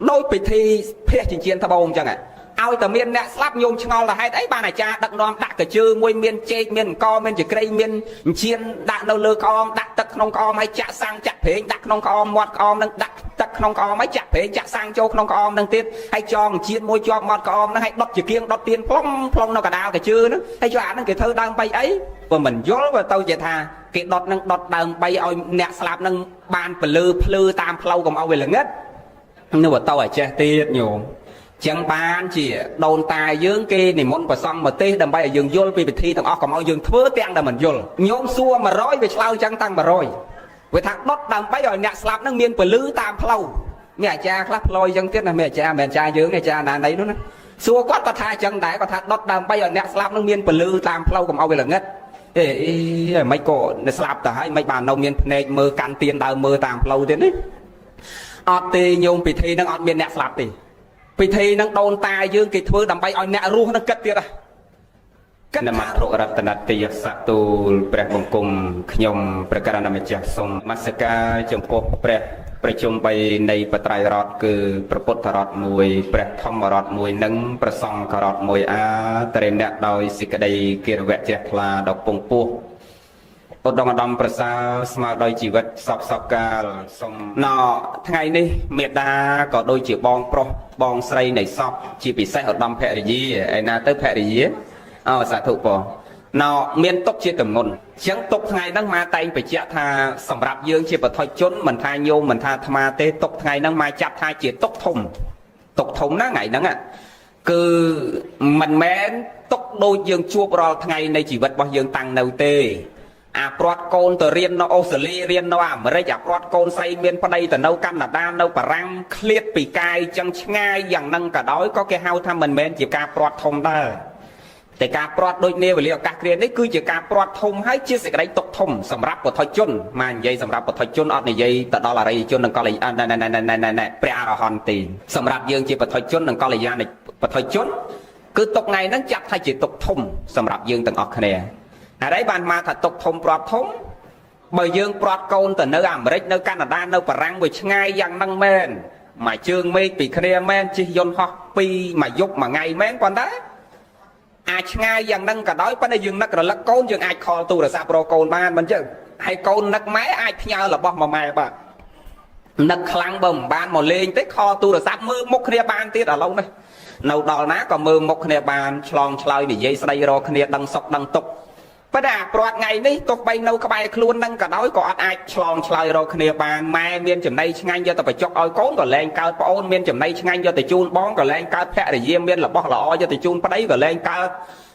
ដោយពិធីភះចិញ្ចៀនត្បូងអញ្ចឹងឲ្យតែមានអ្នកស្លាប់ញោមឆ្ងល់ទៅហេតុអីបានអាចារ្យដឹកនាំដាក់កជើមួយមានចេកមានអង្គមានចក្រីមានអញ្ជៀនដាក់នៅលើក្អមដាក់ទឹកក្នុងក្អមហើយចាក់សាំងចាក់ប្រេងដាក់ក្នុងក្អមមាត់ក្អមនឹងដាក់ទឹកក្នុងក្អមហើយចាក់ប្រេងចាក់សាំងចូលក្នុងក្អមនឹងទៀតហើយចងអញ្ជៀនមួយជាប់មាត់ក្អមនឹងហើយដុតជាគៀងដុតទៀនផ្លុងនៅកណ្ដាលកជើហ្នឹងហើយយកអាហ្នឹងគេធ្វើដើម្បីអីបើមិនយល់បើទៅជាថាគេដុតនឹងដុតដើម្បីឲ្យអ្នកស្លាប់នឹងបានពលឺភ្លឺតាមផ្លូវកុំឲ្យវាល្ងិតនៅបើទៅឲ្យចេះទៀតញោមចឹងបានជាដូនតាយើងគេនិមន្តប្រសង់មកទេសដើម្បីឲ្យយើងយល់ពីពិធីទាំងអស់កុំឲ្យយើងធ្វើទាំងដែលមិនយល់ញោមសួរ100វាឆ្លើយចឹងតាំង100វាថាដុតដើម្បីឲ្យអ្នកស្លាប់នឹងមានពលឺតាមផ្លូវមានអាចារ្យខ្លះផ្លយចឹងទៀតណាមានអាចារ្យមិនអាចារ្យយើងអាចារ្យណាណីនោះណា សួរគាត់ក៏ថាអញ្ចឹងដែរគាត់ថាដុតដើម្បីឲ្យអ្នកស្លាប់នឹងមានពលឺតាមផ្លូវកុំឲ្យវាល្ងឹតមិនក៏អ្នកស្លាប់ទៅហើយមិនបាននៅមានភ្នែកមើលកាន់ទៀនដើរមើលតាមផ្លូវទៀតនេះអត់ទេញោមពិធីនឹងអត់មានអ្នកស្លាប់ទេពិធីនឹងដូនតាយើងគេធ្វើដើម្បីឲ្យអ្នករស់នឹងគិតទៀតគិតនមរុរតនតិយសទូលព្រះបង្គំខ្ញុំព្រះករណម្ចាស់សូមនមស្ការចំពោះព្រះប្រជុំ3នៃបត្រៃរដ្ឋគឺព្រះពុទ្ធរដ្ឋ1ព្រះធម្មរដ្ឋ1និងព្រះសង្ឃរដ្ឋ1អាត្រេអ្នកដោយសេចក្តីគិរវៈជ្រះថ្លាដ៏ពងពោះឧត្តមឧត្តមប្រសើរស្មើដោយជីវិតសពកាលសូមណថ្ងៃនេះមេដាក៏ដូចជាបងប្រុសបងស្រីនៃសពជាពិសេសឧត្តមភរិយាឯណាទៅភរិយាសាធុបងណមានទុកជាទម្ងន់អញ្ចឹងទុកថ្ងៃហ្នឹងមកតែងបញ្ជាក់ថាសម្រាប់យើងជាបឋិជនមិនថាញោមមិនថាអាត្មាទេទុកថ្ងៃហ្នឹងមកចាប់ថាជាទុកធំណាថ្ងៃហ្នឹងគឺមិនមែនទុកដូចយើងជួបរាល់ថ្ងៃនៃជីវិតរបស់យើងតាំងនៅទេអាព្រាត់កូនទៅរៀននៅអូស្ត្រាលីរៀននៅអាមេរិកអាព្រាត់កូនស្រីមានប្តីទៅនៅកាណាដានៅបារាំងឃ្លាតពីកាយចឹងឆ្ងាយយ៉ាងហ្នឹងក៏ដោយក៏គេហៅថាមិនមែនជាការព្រាត់ធំដែរតែការព្រាត់ដូចនាវេលាឱកាសគ្រានេះគឺជាការព្រាត់ធំហើយជាសេចក្តីទុកធំសម្រាប់ពុទ្ធជនមកនិយាយសម្រាប់ពុទ្ធជនអត់និយាយទៅដល់អរិយជននិងកល្យាណព្រះអរហន្តទេសម្រាប់យើងជាពុទ្ធជននិងកល្យាណពុទ្ធជនគឺទុកថ្ងៃហ្នឹងចាប់ថាជាទុកធំសម្រាប់យើងទាំងអស់គ្នាហើយបានមកថាទុកធំព្រាត់ធំបើយើងព្រាត់កូនទៅនៅអាមេរិកនៅកាណាដានៅបារាំងវាឆ្ងាយយ៉ាងហ្នឹងមែនមួយជើងមេឃពីគ្នាមែនជិះយន្តហោះពីមួយយប់មួយថ្ងៃមែនប៉ុន្តែអាចឆ្ងាយយ៉ាងហ្នឹងក៏ដោយប៉ុន្តែយើងនឹករលឹកកូនយើងអាចខលទូរស័ព្ទរកកូនបានមិនចឹងហើយកូននឹកម៉ែអាចផ្ញើរបស់មកម៉ែបាទនឹកខ្លាំងបើមិនបានមកលេងទេខលទូរស័ព្ទមើលមុខគ្នាបានទៀតឥឡូវនេះនៅដល់ណាក៏មើលមុខគ្នាបានឆ្លងឆ្លើយនិយាយស្ដីរកគ្នាដឹងសុខដឹងទុក្ខប៉ុន្តែអាព្រាត់ថ្ងៃនេះទោះបីនៅក្បែរខ្លួនហ្នឹងក៏ដោយក៏អត់អាចឆ្លងឆ្លើយរកគ្នាបានម៉ែមានចំណៃឆ្ងាញ់យកទៅបញ្ចុកឲ្យកូនក៏លែងកើតប្អូនមានចំណៃឆ្ងាញ់យកទៅជូនបងក៏លែងកើតភរិយាមានរបស់ល្អយកទៅជូនប្តីក៏លែងកើត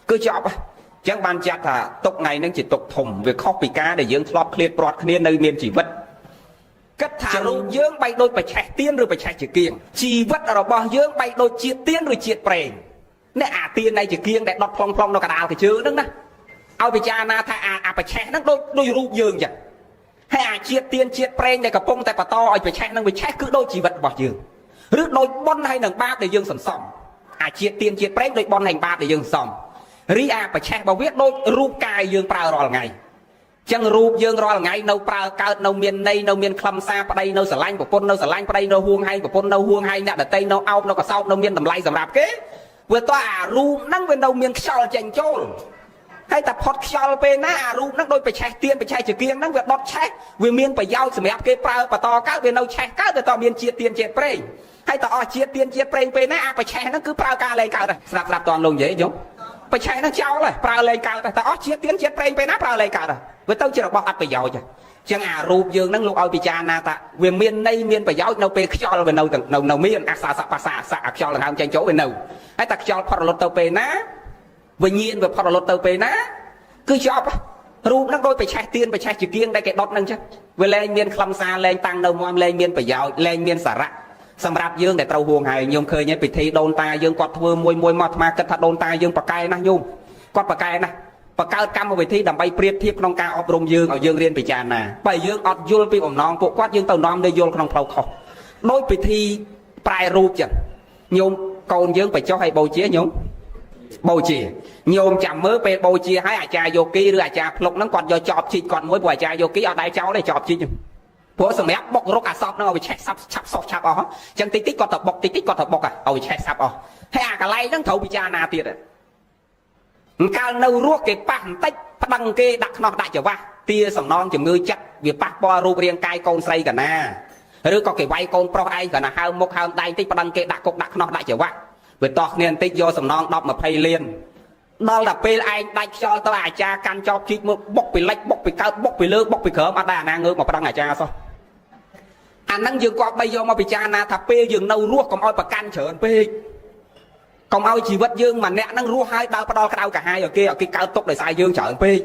គឺចប់អញ្ចឹងបានចាត់ថាទុកថ្ងៃហ្នឹងជាទុកធំវាខុសពីការដែលយើងធ្លាប់ឃ្លាតព្រាត់គ្នានៅមានជីវិតគិតថារូបយើងបែកដូចបច្ឆេះទៀនឬបច្ឆេះជាគៀងជីវិតរបស់យើងបែកដូចជាតិទៀនឬជាតិប្រេងនេះអាទៀននៃជាគៀងដែលដុតផ្លុងនៅកណ្ដាលកជើហ្នឹងណាឲ្យពិចារណាថាអាបច្ឆេះហ្នឹងដូចរូបយើងចឹងហើយអាជាតិទៀនជាតិប្រេងដែលកំពុងតែបន្តឲ្យបច្ឆេះហ្នឹងវាឆេះគឺដូចជីវិតរបស់យើងឬដូចបុណ្យហើយនឹងបាបដែលយើងសន្សំអាជាតិទៀនជាតិប្រេងដូចបុណ្យហើយបាបដែលយើងសន្សំរីអាបច្ឆេះរបស់វាដូចរូបកាយយើងប្រើរាល់ថ្ងៃចឹងរូបយើងរាល់ថ្ងៃនៅប្រើកើតនៅមានន័យនៅមានខ្លឹមសារប្តីនៅស្រឡាញ់ប្រពន្ធនៅស្រឡាញ់ប្តីនៅហួងហែងប្រពន្ធនៅហួងហែងអ្នកដតីនៅអោបនៅកសោបនៅមានតម្លៃសម្រាប់គេវាតោះអារូបហ្នឹងវានៅមានខ្យល់ចេញចូលហើយតែផុតខ្យល់ពេលណាអារូបហ្នឹងដូចបច្ឆេះទៀនបច្ឆេះជាគៀងហ្នឹងវាដុតឆេះវាមានប្រយោជន៍សម្រាប់គេប្រើបន្តកើតវានៅឆេះកើតទៅតមានជាតិទៀនជាតិប្រេងហើយតអស់ជាតិទៀនជាតិប្រេងពេលណាអាបច្ឆេះហ្នឹងគឺប្រើការលែងកើតស្រាប់តលោកនិយាយយំបច្ឆេះហ្នឹងចោលហើយប្រើលែងកើតតែអស់ជាតិទៀនជាតិប្រេងពេលណាប្រើលែងកើតវាទៅជារបស់អត់ប្រយោជន៍ចឹងអារូបយើងហ្នឹងលោកឲ្យពិចារណាថាវាមានន័យមានប្រយោជន៍នៅពេលខ្យល់វានៅមានអាសាសបសាសខ្យល់ដង្ហើមចេញចូលវានៅហើយតែខ្យល់ផុតរលត់ទៅពេលណាវិញ្ញាណវាផុតរលត់ទៅពេលណាគឺចប់រូបហ្នឹងដូចបច្ឆេះទៀនបច្ឆេះជាគៀងដែលគេដុតហ្នឹងចឹងវាលែងមានខ្លឹមសារលែងតាំងនៅមាំលែងមានប្រយោជន៍លែងមានសារៈសម្រាប់យើងដែលត្រូវហួងហើយញោមឃើញពិធីដូនតាយើងគាត់ធ្វើមួយមកអាត្មាគិតថាដូនតាយើងប្រកែណាស់ញោមគាត់ប្រកែណាស់បង្កើតកម្មវិធីដើម្បីប្រៀបធៀបក្នុងការអប់រំយើងឲ្យយើងរៀនពិចារណាបើយើងអត់យល់ពីបំណងពួកគាត់យើងទៅនាំទៅយល់ក្នុងផ្លូវខុសដោយពិធីប្រែរូបចឹងញោមកូនយើងបញ្ចុះឲ្យបូជាញោមបូជាញោមចាំមើលពេលបូជាឲ្យអាចារ្យយោគីឬអាចារ្យភ្លុកហ្នឹងគាត់យកចប់ជីកគាត់មួយព្រោះអាចារ្យយោគីអត់ដែរចោលទេចប់ជីកព្រោះសម្រាប់បុករកអាសពហ្នឹងឲ្យវាឆេះសាប់ឆាប់សោះឆាប់អស់អញ្ចឹងតិចតិចគាត់ទៅបុកតិចតិចគាត់ទៅបុកឲ្យវាឆេះសាប់អស់ហើយអាកន្លែងហ្នឹងត្រូវពិចារណាទៀតកាលនៅរស់គេប៉ះបន្តិចប្តឹងគេដាក់ខ្នោះដាក់ច្រវាស់ទាសំណងជំងឺចិត្តវាប៉ះពាល់រូបរាងកាយកូនស្រីកណាឬក៏គេវាយកូនប្រុសឯងកណាហើមមុខហើមដៃតិចប្តឹងគេដាក់គុកដាក់ខ្នោះដាក់ច្រវាស់វាតោះគ្នាបន្តិចយកសំណង10 20លានដល់តែពេលឯងដាច់ខ្យល់ទៅអាចារ្យកាន់ចប់ជីកមើលបុកពីលិចបុកពីកើតបុកពីលើបុកពីក្រោមអត់ដែរអាណាងើបមកប្តឹងអាចារ្យសោះអាហ្នឹងយើងគាត់បីយកមកពិចារណាថាពេលយើងនៅរស់កុំឲ្យប្រកាន់ច្រើនពេកកុំឲ្យជីវិតយើងម្នាក់ហ្នឹងរស់ហើយដើរផ្ដាល់ក្តៅកាហាយឲ្យគេកើតទុកដោយសារយើងច្រើនពេក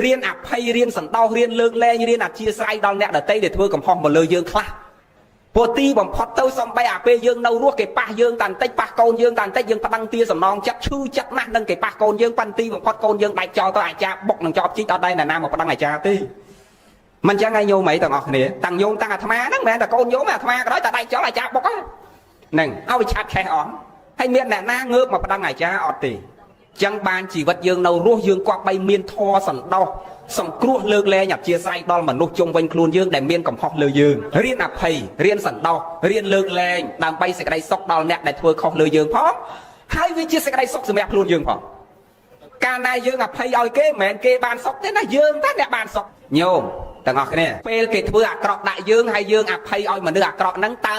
រៀនអភ័យរៀនសន្តោសរៀនលើកលែងរៀនអធិស្ឋានដល់អ្នកដទៃដែលធ្វើកំហុសមកលើយើងខ្លះ ព្រោះទីបំផុតទៅសំបីអាពេលយើងនៅរស់គេប៉ះយើងតាន់តិចប៉ះកូនយើងតាន់តិចយើងប្តឹងទាសំណងចិត្តឈឺចិត្តណាស់នឹងគេប៉ះកូនយើងប៉ាន់ទីបំផុតកូនយើងដាច់ចោលទៅអាចារ្យបុកនឹងចោលជីកអត់ដែរណាមកប្តឹងអាចារ្យទេមិនចឹងហើយញោមអីទាំងអស់គ្នាតាំងញោមតាំងអាត្មាហ្នឹងមិនមែនតែកូនញោមអាត្មាក៏ដោយតែដាច់ចោលអាចារ្យបុកហ្នឹងឲ្យឆាប់ឆេះអស់ហើយមានអ្នកណាងើបមកប្តឹងអាចារ្យអត់ទេចឹងបានជីវិតយើងនៅរស់យើងគប្បីមានធម៌សន្តោសសង្គ្រោះលើកលែងអព្យាស្រ័យដល់មនុស្សជុំវិញខ្លួនយើងដែលមានកំហុសលើយើងរៀនអភ័យរៀនសន្តោសរៀនលើកលែងដើម្បីសេចក្តីសុខដល់អ្នកដែលធ្វើខុសលើយើងផងហើយវាជាសេចក្តីសុខសម្រាប់ខ្លួនយើងផងកាលណាយើងអភ័យឲ្យគេមិនមែនគេបានសុខទេណាយើងតែអ្នកបានសុខញោមទាំងអស់គ្នាពេលគេធ្វើអាក្រក់ដាក់យើងហើយយើងអភ័យឲ្យមនុស្សអាក្រក់ហ្នឹងតើ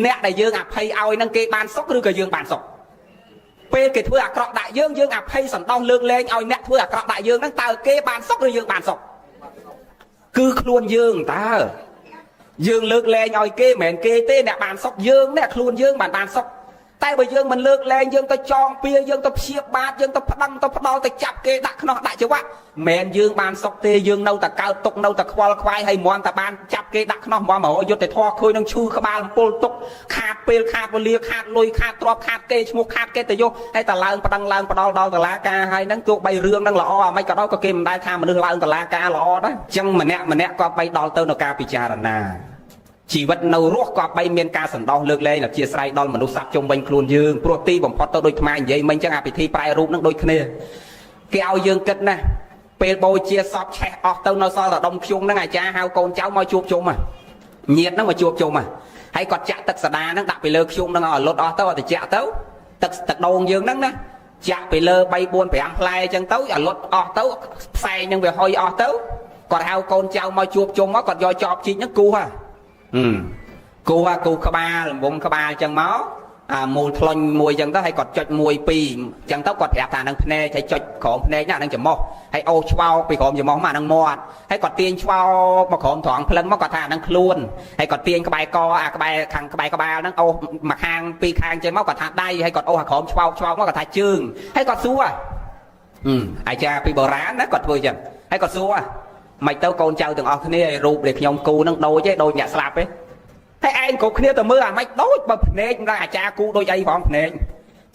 អ្នកដែលយើងអភ័យឲ្យហ្នឹងគេបានសុខឬក៏យើងបានសុខពេលគេធ្វើអាក្រក់ដាក់យើងអភ័យសន្តោសលើកលែងឲ្យអ្នកធ្វើអាក្រក់ដាក់យើងហ្នឹងតើគេបានសុខឬយើងបានសុខគឺខ្លួនយើងតើយើងលើកលែងឲ្យគេមិនមែនគេទេអ្នកបានសុខយើងអ្នកខ្លួនយើងបានសុខតែបើយើងមិនលើកលែងយើងទៅចងពៀយើងទៅព្យាបាទយើងទៅប្តឹងទៅផ្ដាល់ទៅចាប់គេដាក់ខ្នោះដាក់ច្រវាក់មិនយើងបានសុខទេយើងនៅតែកើតទុកនៅតែខ្វល់ខ្វាយហើយមន់តែបានចាប់គេដាក់ខ្នោះមករយុទ្ធតែធေါ်ឃើញនឹងឈឺក្បាលពុលទុកខាតពេលខាតវេលាខាតលុយខាតទ្រព្យខាតគេឈ្មោះខាតគេទៅយកហើយតែឡើងប្តឹងឡើងផ្ដាល់ដល់តុលាការហើយហ្នឹងទោះបីរឿងហ្នឹងល្អអាម៉េចក៏ដោយក៏គេមិនដែលថាមនុស្សឡើងតុលាការល្អដែរអញ្ចឹងម្នាក់ក៏បីដល់ទៅនៅការពិចារណាជីវិតនៅរស់ក៏បីមានការសន្តោសលើកលែងអព្យាស្រ័យដល់មនុស្សសត្វជុំវិញខ្លួនយើងព្រោះទីបំផុតទៅដូចខ្មែរនិយាយមិញអញ្ចឹងអាពិធីប្រែរូបនឹងដូចគ្នាគេឲ្យយើងគិតណាពេលបូជាសពឆេះអស់ទៅនៅសល់តែដុំខ្ជុំហ្នឹងអាចារ្យហៅកូនចៅមកជួបជុំញាតិហ្នឹងមកជួបជុំហើយគាត់ចាក់ទឹកសាដាហ្នឹងដាក់ពីលើខ្ជុំហ្នឹងឲ្យលុតអស់ទៅឲ្យត្រជាក់ទៅទឹកដូងយើងហ្នឹងណាចាក់ពីលើ3 4 5ផ្លែអញ្ចឹងទៅឲ្យលុតអស់ទៅផ្សែងហ្នឹងវាហុយអស់ទៅគាត់ហៅកូនចៅមកជួបជុំមកគាត់យកចបជីកហ្នឹងគូគូក្បាលលំមុំក្បាលអញ្ចឹងមកអាមូលថ្លុញមួយអញ្ចឹងទៅហើយគាត់ចុច1 2អញ្ចឹងទៅគាត់ប្រាប់ថានឹងភ្នែកហើយចុចក្រោមភ្នែកណានឹងច្រមុះហើយអូសឆ្វោកពីក្រោមច្រមុះមកនឹងមាត់ហើយគាត់ទាញឆ្វោកមកក្រោមត្រង់ភ្លឹងមកគាត់ថានឹងខ្លួនហើយគាត់ទាញក្បែរកអាក្បែរខាងក្បែរក្បាលហ្នឹងអូសមកខាងពីរខាងចេញមកគាត់ថាដៃហើយគាត់អូសអាក្រោមឆ្វោកមកគាត់ថាជើងហើយគាត់សួរអាចារ្យពីបុរាណណាគាត់ធ្វើអញ្ចឹងហើយគាត់សួរមិនទៅកូនចៅទាំងអស់គ្នារូបដែលខ្ញុំគូនឹងដូចទេដូចអ្នកស្លាប់ទេហើយឯងគ្រប់គ្នាទៅមើលអាម៉េចដូចបើភ្នែកម្ដងអាចារ្យគូដូចអីផងភ្នែក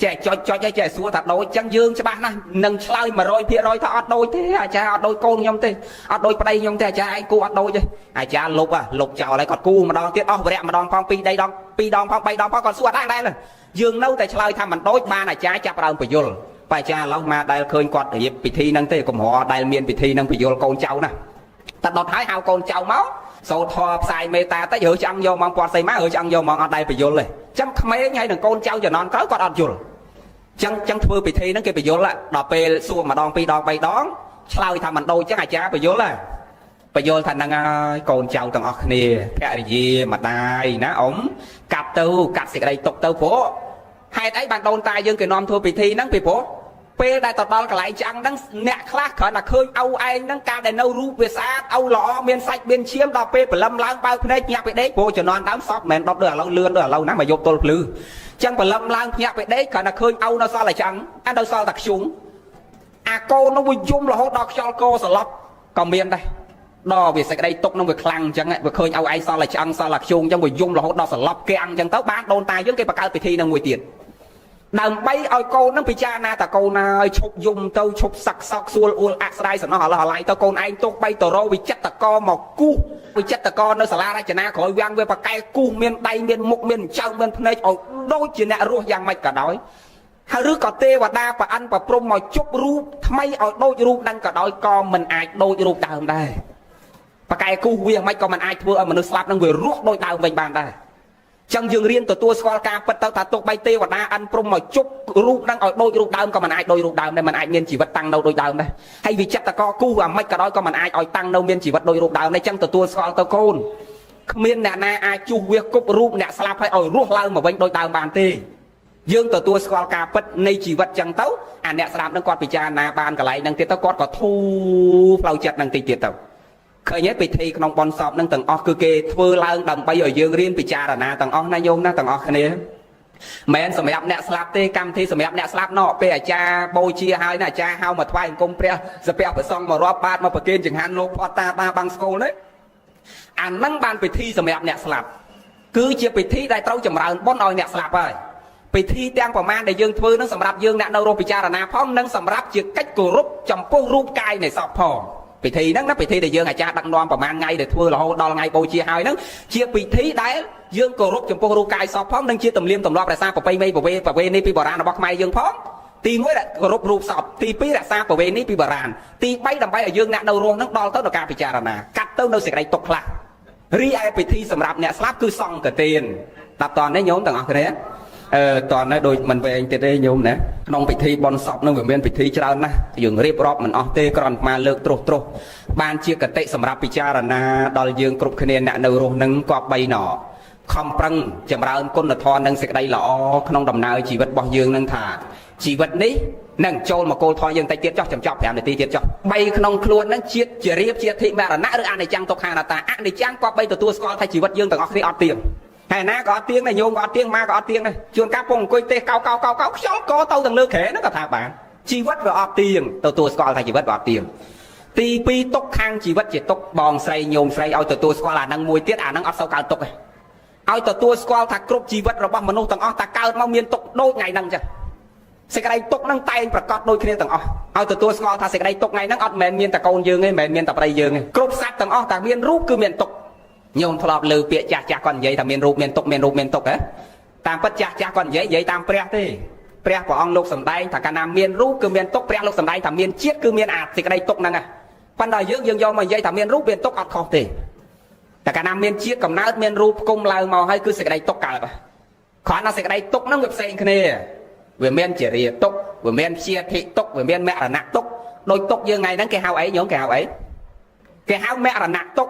ចេះចុចហើយចេះសួរថាដូចចឹងយើងច្បាស់ណាស់នឹងឆ្លើយ 100% ថាអត់ដូចទេអាចារ្យអត់ដូចកូនខ្ញុំទេអត់ដូចប្តីខ្ញុំទេអាចារ្យឯងគូអត់ដូចទេអាចារ្យលុបចោលហើយគាត់គូម្ដងទៀតអស់វរៈម្ដងផង2 ដងផង3ដងផងគាត់សួរដែរយើងនៅតែឆ្លើយថាមិនដូចបានអាចារ្យចាប់ដើមបញ្យលបើអាចារ្យឡោះមកដែលឃើញគាត់រៀបពិធីហ្នឹងទេកុំរដែលមានពិធីហ្នឹងបញ្យលកូនចៅណាតែដុតហើយហៅកូនចៅមកសូត្រធម៌ផ្សាយមេត្តាតិចរើឆ្អឹងយកមកពាត់ស្អីមករើឆ្អឹងយកមកអត់ដែរបញ្យលទេចាំក្មេងហើយនឹងកូនចៅជំនាន់ក្រោយគាត់អត់យល់ចឹងធ្វើពិធីហ្នឹងគេបញ្យលដល់ពេលសួរម្ដង2 ដង 3 ដងឆ្លើយថាមិនដូចចឹងអាចារ្យបញ្យលថាហ្នឹងហើយកូនចៅទាំងអស់គ្នាភរិយាម្ដាយណាអ៊ំកាត់សេចក្តីទុកទៅព្រោះហេតុអីបានដូនតាយើងគេនាំធ្វើពិធីហ្នឹងពីព្រោះពេលដែលទៅដល់កន្លែងឆ្អឹងហ្នឹងអ្នកខ្លះគ្រាន់តែឃើញឪឯងហ្នឹងកាលដែលនៅរូបវាស្អាតឪល្អមានសាច់មានឈាមដល់ពេលព្រលឹមឡើងបើកភ្នែកញាក់ពីដេកព្រោះជំនាន់ដើមសពមិនមែនដុតដូចឥឡូវលឿនដូចឥឡូវណាមកយកទល់ភ្លឺចឹងព្រលឹមឡើងញាក់ពីដេកគ្រាន់តែឃើញឪនៅសល់តែឆ្អឹងនៅសល់តែខ្ជុំអាកូននោះវាយំរហូតដល់ខ្យល់កសន្លប់ក៏មានដែរដល់វាសេចក្តីទុកនឹងវាខ្លាំងអញ្ចឹងវាឃើញឪឯងសល់តែឆ្អឹងសល់តែខ្ជុំអញ្ចឹងវាយំរហូតដល់សន្លប់គេអញ្ចឹងទៅបានដូនតាយើងគេបង្កើតពិធីនឹងមួយទៀតដើម្បីឲ្យកូននឹងពិចារណាតកូនណាឲ្យឈប់យំទៅឈប់សឹកសោកសួលអួលអាក់ស្ដាយសំណោះអាឡោះអាឡៃទៅកូនឯងទុកបីតរោវិចិត្រកមកគូសវិចិត្រកនៅសាលារចនាក្រោយវាំងវាបកែគូសមានដៃមានមុខមានចៅមានភ្នែកឲ្យដូចជាអ្នករស់យ៉ាងម៉េចក៏ដោយហើយឬក៏ទេវតាប្រអិនប្រព្រំមកជប់រូបថ្មីឲ្យដូចរូបហ្នឹងក៏ដោយក៏មិនអាចដូចរូបដើមដែរបកែគូសវាយ៉ាងម៉េចក៏មិនអាចធ្វើឲ្យមនុស្សស្លាប់នឹងវារស់ដូចដើមវិញបានដែរចឹងយើងរៀនទទួលស្គាល់ការពិតទៅថាទុកបីទេវតាអិនព្រំមកជប់រូបហ្នឹងឲ្យដូចរូបដើមក៏មិនអាចដូចរូបដើមដែរមិនអាចមានជីវិតតាំងនៅដូចដើមដែរហើយវិចិត្រកគូអាម៉េចក៏ដោយក៏មិនអាចឲ្យតាំងនៅមានជីវិតដូចរូបដើមដែរចឹងទទួលស្គាល់ទៅកូនគ្មានអ្នកណាអាចជួសវាគប់រូបអ្នកស្លាប់ឲ្យរស់ឡើងមកវិញដូចដើមបានទេយើងទទួលស្គាល់ការពិតនៃជីវិតចឹងទៅអាអ្នកស្លាប់ហ្នឹងគាត់ពិចារណាបានកន្លែងហ្នឹងទៀតទៅគាត់ក៏ធូរផ្លូវចិត្តហ្នឹងតិចទៀតទៅឃើញទេពិធីក្នុងបុណ្យសពនឹងទាំងអស់គឺគេធ្វើឡើងដើម្បីឲ្យយើងរៀនពិចារណាទាំងអស់ណាញោមណាទាំងអស់គ្នាមិនសម្រាប់អ្នកស្លាប់ទេកម្មវិធីសម្រាប់អ្នកស្លាប់ណោះពេលអាចារ្យបូជាហើយណាអាចារ្យហៅមកថ្វាយអង្គមព្រះសពៈប្រសង់មករាប់បាតមកប្រគេនចង្ហាន់លោកផតតាបាំងស្គលនេះអាហ្នឹងបានពិធីសម្រាប់អ្នកស្លាប់ គឺជាពិធីដែលត្រូវចម្រើនបុណ្យឲ្យអ្នកស្លាប់ហើយពិធីទាំងប្រមាណដែលយើងធ្វើនឹងសម្រាប់យើងអ្នកនៅរស់ពិចារណាផងនិងសម្រាប់ជាកិច្ចគោរពចំពោះរូបកាយនៃសពផងពិធីហ្នឹងណាពិធីដែលយើងអាចារ្យដឹកនាំប្រមាណថ្ងៃដែលធ្វើរហូតដល់ថ្ងៃបូជាហើយហ្នឹងជាពិធីដែលយើងគោរពចំពោះរូបកាយសពផងនិងជាទំនៀមទម្លាប់រក្សាប្រពៃណីប្រវេណីពីបុរាណរបស់ខ្មែរយើងផងទី1គោរពរូបសពទី2រក្សាប្រវេណីពីបុរាណទី3ដើម្បីឲ្យយើងអ្នកនៅរស់ហ្នឹងដល់ទៅដល់ការពិចារណាកាត់ទៅនៅសេចក្តីទុកខ្លះរីឯពិធីសម្រាប់អ្នកស្លាប់គឺសង្ឃទានតាប់តនេះញោមទាំងអស់គ្នាតើនៅដូចមិនវែងទៀតទេញោមណាក្នុងពិធីបុណ្យសពនឹងវាមានពិធីច្រើនណាស់យើងរៀបរាប់មិនអស់ទេគ្រាន់តែលើកត្រុសបានជាកតិសម្រាប់ពិចារណាដល់យើងគ្រប់គ្នាអ្នកនៅរស់នឹងគប្បីណខំប្រឹងចម្រើនគុណធម៌និងសេចក្តីល្អក្នុងដំណើរជីវិតរបស់យើងនឹងថាជីវិតនេះនឹងចូលមកគោលធម៌យើងតិចទៀតចោះចំចប់5នាទីទៀតចោះ3ក្នុងខ្លួននឹងជាតិជារៀបជាធិមរណៈឬអនិច្ចំទុក្ខអនត្តាអនិច្ចំក៏បីទទួលស្គាល់ថាជីវិតយើងទាំងអស់គ្នាអត់ទៀងហើយណាក៏អត់ទៀងដែរញោមក៏អត់ទៀងម៉ាក៏អត់ទៀងដែរជួនកាលពងអង្គុយទេកោខ្ញុំក៏ទៅទាំងលើខែហ្នឹងក៏ថាបានជីវិតវាអត់ទៀងទទួលស្គាល់ថាជីវិតវាអត់ទៀងទី2ទុកខាងជីវិតជាទុកបងស្រីញោមស្រីឲ្យទទួលស្គាល់អាហ្នឹងមួយទៀតអាហ្នឹងអត់សូវកើតទុកទេឲ្យទទួលស្គាល់ថាគ្រប់ជីវិតរបស់មនុស្សទាំងអស់តាកើតមកមានទុកដូចថ្ងៃហ្នឹងចឹងសេចក្តីទុកហ្នឹងតែងប្រកាសដូចគ្នាទាំងអស់ឲ្យទទួលស្គាល់ថាសេចក្តីទុកថ្ងៃហ្នឹងអត់មែនមានតែកូនយើងទេមិនមែនមានតែប្តីយើងទេគ្រប់សត្វទាំងអស់តែមានរូបគឺមានទុកញោមធ្លាប់លើពាក្យចាស់គាត់និយាយថាមានរូបមានទុកហ៎តាមពិតចាស់គាត់និយាយតាមព្រះទេព្រះព្រះអង្គលោកសម្ដែងថាកាលណាមានរូបគឺមានទុកព្រះលោកសម្ដែងថាមានជាតិគឺមានអាសេចក្តីទុកហ្នឹងប៉ុន្តែយើងយកមកនិយាយថាមានរូបមានទុកអត់ខុសទេតែកាលណាមានជាតិកំណើតមានរូបផ្គុំឡើងមកហើយគឺសេចក្តីទុកកើតគ្រាន់តែសេចក្តីទុកហ្នឹងវាផ្សេងគ្នាវាមានជារាទុកវាមានជាធិទុកវាមានមរណៈទុកដោយទុកយើងថ្ងៃហ្នឹងគេហៅអីញោមគេហៅអីគេហៅមរណៈទុក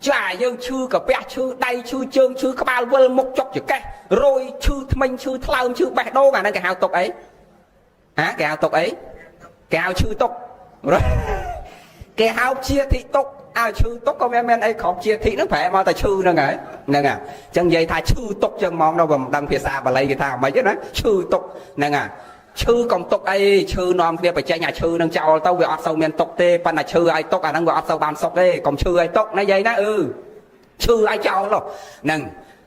ចាយើងឈឺកាពះឈឺដៃឈឺជើងឈឺក្បាលវិលមុខចុកចកេះរយឈឺថ្មិញឈឺថ្លើមឈឺបេះដូងអាហ្នឹងគេហៅទុកអីគេហៅទុកអីគេហៅឈឺទុកគេហៅជាធិទុកឲ្យឈឺទុកក៏មានអីគ្រប់ជាធិហ្នឹងប្រែមកតែឈឺហ្នឹងហើយហ្នឹងអញ្ចឹងនិយាយថាឈឺទុកចឹងហ្មងដល់មិនដឹងភាសាបាលីគេថាមិនទេណាឈឺទុកហ្នឹងឈឺកំទុកអីឈឺនាំគ្នាបញ្ចេញអាឈឺនឹងចោលទៅវាអត់សូវមានទុកទេប៉ុន្តែឈឺឲ្យទុកអាហ្នឹងវាអត់សូវបានសុខទេកុំឈឺឲ្យទុកណាយាយណាឈឺឲ្យចោលហ្នឹង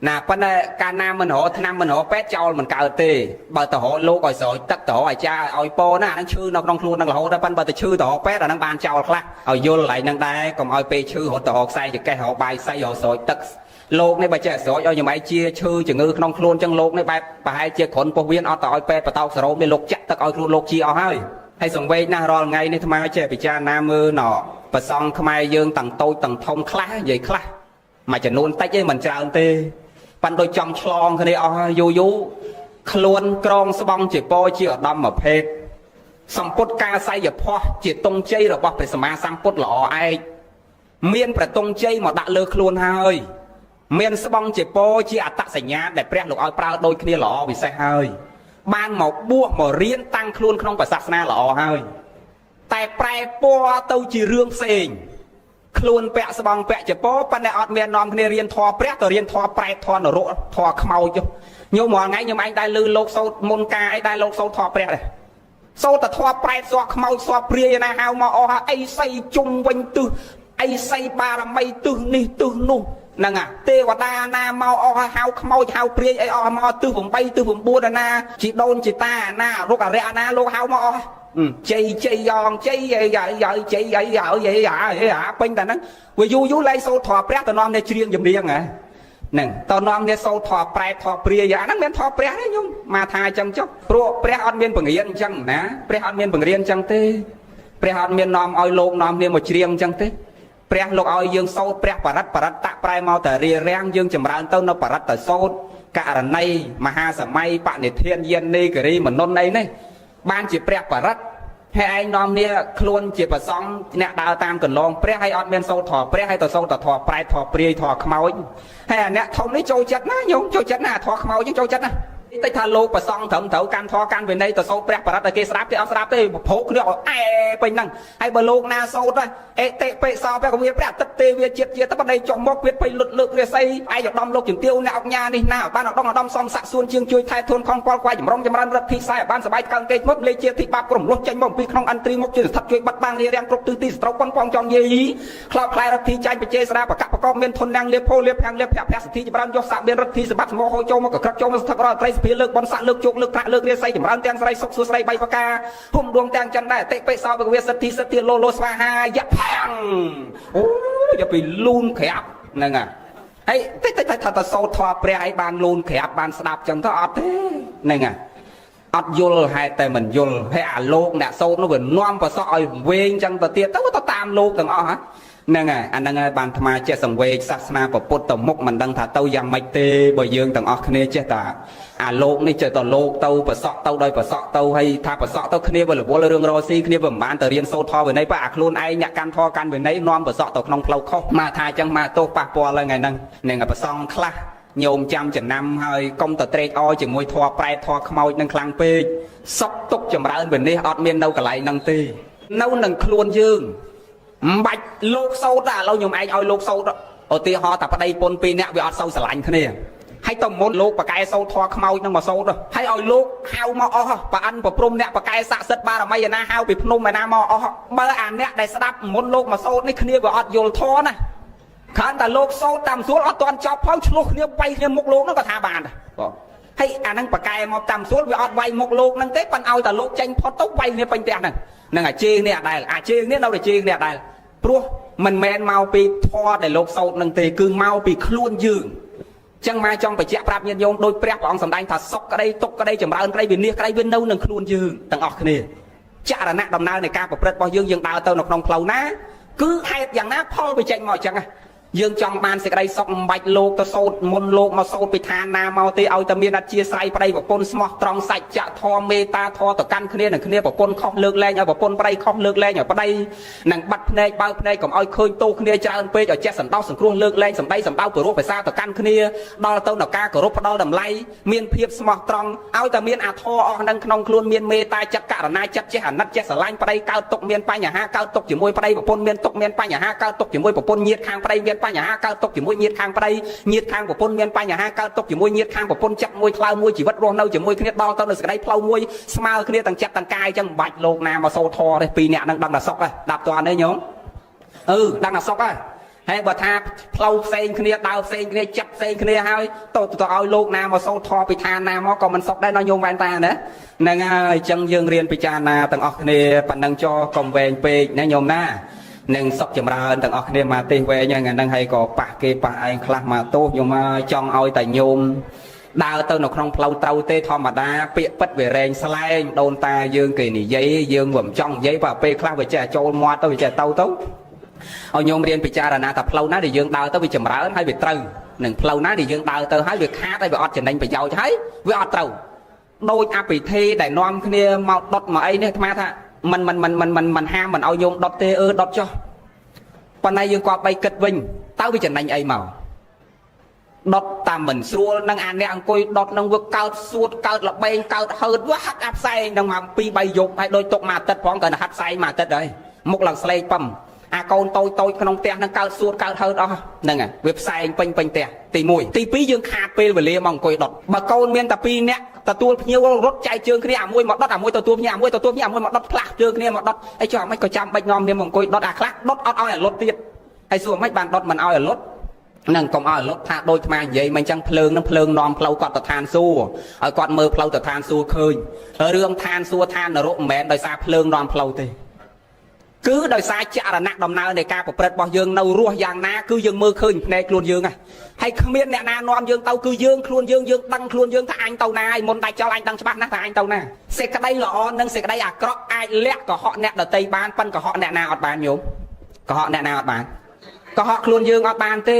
ណាប៉ុន្តែកាលណាមិនរកថ្នាំមិនរកពេទ្យចោលមិនកើតទេបើទៅរកលោកឲ្យស្រោចទឹកទៅរកអាចារ្យឲ្យពោណាអាហ្នឹងឈឺនៅក្នុងខ្លួននឹងរហូតតែប៉ុន្តែបើទៅឈឺទៅរកពេទ្យអាហ្នឹងបានចោលខ្លះឲ្យយល់កន្លែងហ្នឹងដែរកុំឲ្យពេលឈឺរត់ទៅរកខ្សែចកេះរកបាយសៃរកស្រោចទឹកលោកនេះបើចេះស្រោចឲ្យញ៉ាំឯជាឈឺជំងឺក្នុងខ្លួនចឹងលោកនេះបែបប្រហែលជាគ្រុនពោះវៀនអត់ទៅឲ្យពេទ្យបតោកសរោមនេះលោកចាក់ទឹកឲ្យខ្លួនលោកជាអស់ហើយសង្វេគណាស់រាល់ថ្ងៃនេះថ្មចេះពិចារណាមើលណប្រសង់ខ្មែរយើងទាំងតូចទាំងធំខ្លះនិយាយខ្លះមួយចំនួនតិចឯងមិនច្រើនទេប៉ិនដូចចំឆ្លងគ្នាអស់យូរខ្លួនក្រងស្បង់ជាពរជាឧត្តមភេទសម្ពុតកាស័យភ័ស្ត្រជាទងជ័យរបស់ព្រះសម្មាសម្ពុទ្ធល្អឯកមានប្រទងជ័យមកដាក់លើខ្លួនហើយមានស្បង់ជាពរជាអត្តសញ្ញាណដែលព្រះលោកឲ្យប្រើដូចគ្នាល្អពិសេសហើយបានមកបួសមករៀនតាំងខ្លួនក្នុងសាសនាល្អហើយតែប្រែពណ៌ទៅជារឿងផ្សេងខ្លួនពាក់ស្បង់ពាក់ជាពរប៉ុន្តែអត់មាននាំគ្នារៀនធម៌ព្រះទៅរៀនធម៌ប្រែធម៌នរកធម៌ខ្មោចញោមរាល់ថ្ងៃញោមឯងដែរលឺលោកសូត្រមុនការអីដែរលោកសូត្រធម៌ព្រះដែរសូត្រតែធម៌ប្រែសក់ខ្មោចសក់ព្រាយណាហៅមកអស់អីស័យជុំវិញទឹះអីស័យបារមីទឹះនេះទឹះនោះហ្នឹងទេវតាណាមកអស់ហៅខ្មោចហៅព្រាយអីអស់មកទឹះ8ទឹះ9ណាជីដូនជីតាណារុកអរិយណាលោកហៅមកអស់ជ័យយ៉ងជ័យយាយជ័យពេញតែហ្នឹងវាយូរលែងសូត្រធម៌ព្រះទៅនាំអ្នកច្រៀងចម្រៀងហ្នឹងទៅនាំអ្នកសូត្រធម៌ប្រែធម៌ព្រាយអាហ្នឹងមានធម៌ព្រះទេញោមមកថាអញ្ចឹងចុះព្រោះព្រះអត់មានបង្រៀនអញ្ចឹងណាព្រះអត់មានបង្រៀនអញ្ចឹងទេព្រះអត់មាននាំឲ្យលោកនាំគ្នាមកច្រៀងអញ្ចឹងទេព្រះលោកឲ្យយើងសូត្រព្រះបរិត្តតប្រែមកតែរៀបរៀងយើងចម្រើនទៅនៅបរិត្តទៅសូត្រករណីមហាសម័យបនិធានយាននីគិរីមនុនអីនេះបានជាព្រះបរិត្តហើយឯងនាំគ្នាខ្លួនជាប្រសង់អ្នកដើរតាមកន្លងព្រះហើយអត់មានសូត្រធម៌ព្រះហើយទៅសូត្រតែធម៌ប្រែធម៌ព្រាយធម៌ខ្មោចហើយអាអ្នកធំនេះចូលចិត្តណាញោមចូលចិត្តណាធម៌ខ្មោចចូលចិត្តណា តែថាលោកប្រសងត្រឹមត្រូវកាន់ធေါ်កាន់វិន័យទៅសូត្រព្រះបរិត្តឲ្យគេស្ដាប់គេអត់ស្ដាប់ទេប្រោកគ្នាអែពេញហ្នឹងហើយបើលោកណាសូត្រអេតិបិសោព្រះកវីព្រះអាទិត្យទេវាជាតិតែបដិចុះមកវាភ័យលុតលើករាសីឯកឧត្តមលោកជំទាវអ្នកអង្គញានេះណាបានឧត្តមសំសាក់សួនជាងជួយថែធួនខំកលខ្វាយចម្រុងចម្រើនរដ្ឋធីខ្សែបានសบายកើងកេកមកលេខជាទីបាបក្រុមលុះចេញមកពីក្នុងអន្តរីមកជួយស្ថិតជួយបាត់បាំងរារាំងគ្រប់ទិសទីសត្រូវប៉ុនប៉ងចង់យាយខ្លោបខ្លាយរដ្ឋធីចាញ់បច្ចេស្រាបកបកបមានធនណាំងលៀបផូលៀបផាំងលៀបភៈភៈសទ្ធិចម្រើនយកសាក់មានរដ្ឋធីសម្បត្តិស្មោហោចូលមកក្រឹកចូលមកស្ថិតរដ្ឋត្រីសភាលើកបនសាក់លើកជោគលើកប្រាក់លើករាសីចម្រើនទាំងស្រីសុខសួស្ដីបៃបកាហុំដួងទាំងចិនដែរតិបិសោបកវាសិទ្ធិសិទ្ធិលោលោស្វាហាយៈផាំងអូយកពីលូនក្រាបហ្នឹងហើយតិចថាតសោតធေါ်ព្រះឲ្យបានលូនក្រាបបានស្ដាប់ចឹងទៅអត់ទេហ្នឹងអត់យល់ហេតុតែមិនយល់ហើយអាលោកអ្នកសោតនោះវានាំប្រសក់ឲ្យវែងចឹងទៅទៀតទៅតាមលោកទាំងអស់ហ្នឹងហើយអាហ្នឹងហើយបានអាត្មាចេះសង្វេគសាសនាពុទ្ធទៅមុខមិនដឹងថាទៅយ៉ាងម៉េចទេបើយើងទាំងអស់គ្នាចេះតែអាលោកនេះចេះតែលោកទៅប្រសក់ទៅដោយប្រសក់ទៅហើយថាប្រសក់ទៅគ្នាវារវល់រឿងរស៊ីគ្នាវាមិនបានទៅរៀនសូត្រធម៌វិន័យប៉ះអាខ្លួនឯងអ្នកកាន់ធម៌កាន់វិន័យនាំប្រសក់ទៅក្នុងផ្លូវខុសមកថាចឹងមកទោសប៉ះពាល់ហើយថ្ងៃហ្នឹងនឹងប្រសងខ្លះញោមចាំចំណាំហើយកុំទៅត្រេកអរជាមួយធម៌ប្រែធម៌ខ្មោចនឹងខ្លាំងពេកសុកទុកចម្រើនវិន័យអត់មាននៅកន្លែងហ្នឹងទេនៅនឹងខ្លួនយើងមិនបាច់លោកសោតឥឡូវខ្ញុំឯងឲ្យលោកសោតឧទាហរណ៍តែប្តីពុន2នាក់វាអត់សូវស្រឡាញ់គ្នាហើយតមុនលោកបកែសោតធွာខ្មោចនឹងមកសោតហើយឲ្យលោកហៅមកអស់ប្រអិនប្រព្រំអ្នកបកែស័ក្តិសិទ្ធិបារមីឯណាហៅពីភ្នំឯណាមកអស់បើអាអ្នកដែលស្ដាប់មុនលោកមកសោតនេះគ្នាវាអត់យល់ធម៌ណាគ្រាន់តែលោកសោតតាមស្រួលអត់ទាន់ចប់ផងឆ្លោះគ្នាវាយគ្នាមុខលោកហ្នឹងក៏ថាបានដែរបងហើយអាហ្នឹងបកែមកតាមស្រួលវាអត់វាយមុខលោកហ្នឹងទេប៉ុន្តែឲ្យតែលោកចេញផុតទៅវាយគ្នាពេញផ្ទះហ្នឹងនឹងអាជេងនេះអត់ដែលអាជេងនេះនៅតែជេងនេះអត់ដែលព្រោះមិនមែនមកពីធម៌ដែលលោកសោតនឹងទេគឺមកពីខ្លួនយើងចឹងមកចង់បញ្ជាក់ប្រាប់ញាតិញោមដោយព្រះអង្គសម្ដែងថាសុខក្តីទុក្ខក្តីចម្រើនក្តីវិនិច្ឆ័យក្តីវានៅនឹងខ្លួនយើងទាំងអស់គ្នាចរណៈដំណើរនៃការប្រព្រឹត្តរបស់យើងដើរទៅនៅក្នុងផ្លូវណាគឺហេតុយ៉ាងណាផលវាចេញមកចឹងយើងចង់បានសេចក្តីសុខមិនបាច់លោកទៅសោតមុនលោកមកសោតពីឋានណាមកទេឲ្យតែមានអធិស្ស្រ័យប្តីប្រពន្ធស្មោះត្រង់សច្ចៈធម៌មេត្តាធម៌ទៅកាន់គ្នានឹងគ្នាប្រពន្ធខុសលើកលែងឲ្យប្រពន្ធប្តីខុសលើកលែងឲ្យប្តីនឹងបាត់ភ្នែកបើកភ្នែកកុំឲ្យឃើញទោសគ្នាច្រើនពេកឲ្យចេះសន្តោសសង្គ្រោះលើកលែងសម្ដីសម្ដៅព្រោះភាសាទៅកាន់គ្នាដល់ទៅដល់ការគោរពផ្ដល់តម្លៃមានភាពស្មោះត្រង់ឲ្យតែមានអាធម៌អស់នឹងក្នុងខ្លួនមានមេត្តាចិត្តករណាចិត្តចេះអាណិតចេះស្រឡាញ់ប្តីកើតទុកមានបញ្ហាកើតទុកជាមួយប្តីប្រពន្ធមានទុកមានបញ្ហាកើតទុកជាមួយប្រពន្ធញាតិខាងប្តីមានបញ្ហាកើតទុកជាមួយញាតិខាងប្តីញាតិខាងប្រពន្ធមានបញ្ហាកើតទុកជាមួយញាតិខាងប្រពន្ធចិត្តមួយថ្លើមមួយជីវិតរស់នៅជាមួយគ្នាដល់ទៅនៅសេចក្តីផ្លូវមួយស្មើគ្នាទាំងចិត្តទាំងកាយចឹងមិនបាច់លោកណាមកសូត្រធម៌ទេពីរនាក់នឹងដឹងតែសុខដែរដាប់តាន់ទេញោមដឹងតែសុខហើយហើយបើថាផ្លូវផ្សេងគ្នាដើរផ្សេងគ្នាចិត្តផ្សេងគ្នាហើយទៅឲ្យលោកណាមកសូត្រធម៌ពីឋានណាមកក៏មិនសុខដែរដល់ញោមវ៉ែនតាណាហ្នឹងហើយចឹងយើងរៀនពិចារណាទាំងអស់គ្នាប៉ុណ្ណឹងចោកុំវែងពេកណាញោមណានឹងសុខចម្រើនទាំងអស់គ្នាមកទេវែងហ្នឹងហើយក៏ប៉ះគេប៉ះឯងខ្លះមកទោសខ្ញុំមកចង់ឲ្យតែញោមដើរទៅនៅក្នុងផ្លូវត្រូវទេធម្មតាពាក្យពិតវារែងស្លែងដូនតាយើងគេនិយាយយើងមិនចង់និយាយបើពេលខ្លះវាចេះចូលមាត់ទៅវាចេះទៅឲ្យញោមរៀនពិចារណាថាផ្លូវណាដែលយើងដើរទៅវាចម្រើនហើយវាត្រូវនឹងផ្លូវណាដែលយើងដើរទៅហើយវាខាតហើយវាអត់ចំណេញប្រយោជន៍ហើយវាអត់ត្រូវដូចអភិធិដែលនាំគ្នាមកដុតមកអីនេះអាត្មាថាមិនហាមមិនឲ្យញោមដុតទេដុតចុះប៉ុន្តែយើងគាត់បីគិតវិញតើវាចំណេញអីមកដុតតាមមិនស្រួលនឹងអាអ្នកអង្គុយដុតនឹងវាកើតសួតកើតលបែងកើតហឺតវាហាត់អាផ្សែងនឹងមក2 3យប់ហើយដូចຕົកមួយអាទិត្យផងក៏ហាត់ផ្សែងមួយអាទិត្យហើយមុខឡើងស្លេកប៉ំអាកូនតូចក្នុងផ្ទះនឹងកើតសួតកើតហឺតអស់ហ្នឹងវាផ្សែងពេញផ្ទះទី1ទី2យើងខាតពេលវេលាមកអង្គុយដុតបើកូនមានតែ2នាក់ទទួលភ្ញៀវរត់ចែកជើងគ្នាអាមួយមកដុតអាមួយទទួលភ្ញៀវអាមួយទទួលភ្ញៀវអាមួយមកដុតផ្លាស់ជើងគ្នាមកដុតអីចុះអាមិនក៏ចាំបាច់នាំគ្នាមកអង្គុយដុតអាខ្លះដុតអត់ឲ្យអាលុតទៀតហើយសួរមិនបានដុតមិនឲ្យអាលុតនឹងកុំឲ្យអាលុតថាដូចថ្មនិយាយមិនចឹងភ្លើងនឹងភ្លើងនាំផ្លូវគាត់ទៅឋានសួគ៌ឲ្យគាត់មើលផ្លូវទៅឋានសួគ៌ឃើញរឿងឋានសួគ៌ឋាននរកមិនមែនដោយសារភ្លើងនាំផ្លូវទេគឺដោយសារចរណៈដំណើរនៃការប្រព្រឹត្តរបស់យើងនៅរស់យ៉ាងណាគឺយើងមើលឃើញភ្នែកខ្លួនយើងហើយគ្មានអ្នកណានាំយើងទៅគឺយើងខ្លួនយើងដឹងខ្លួនយើងថាអញទៅណាហើយមុនដាច់ចោលអញដឹងច្បាស់ណាស់ថាអញទៅណាសេចក្តីល្អនិងសេចក្តីអាក្រក់អាចលាក់កុហកអ្នកដទៃបានប៉ុនកុហកអ្នកណាអត់បានញោមកុហកអ្នកណាអត់បានកុហកខ្លួនយើងអត់បានទេ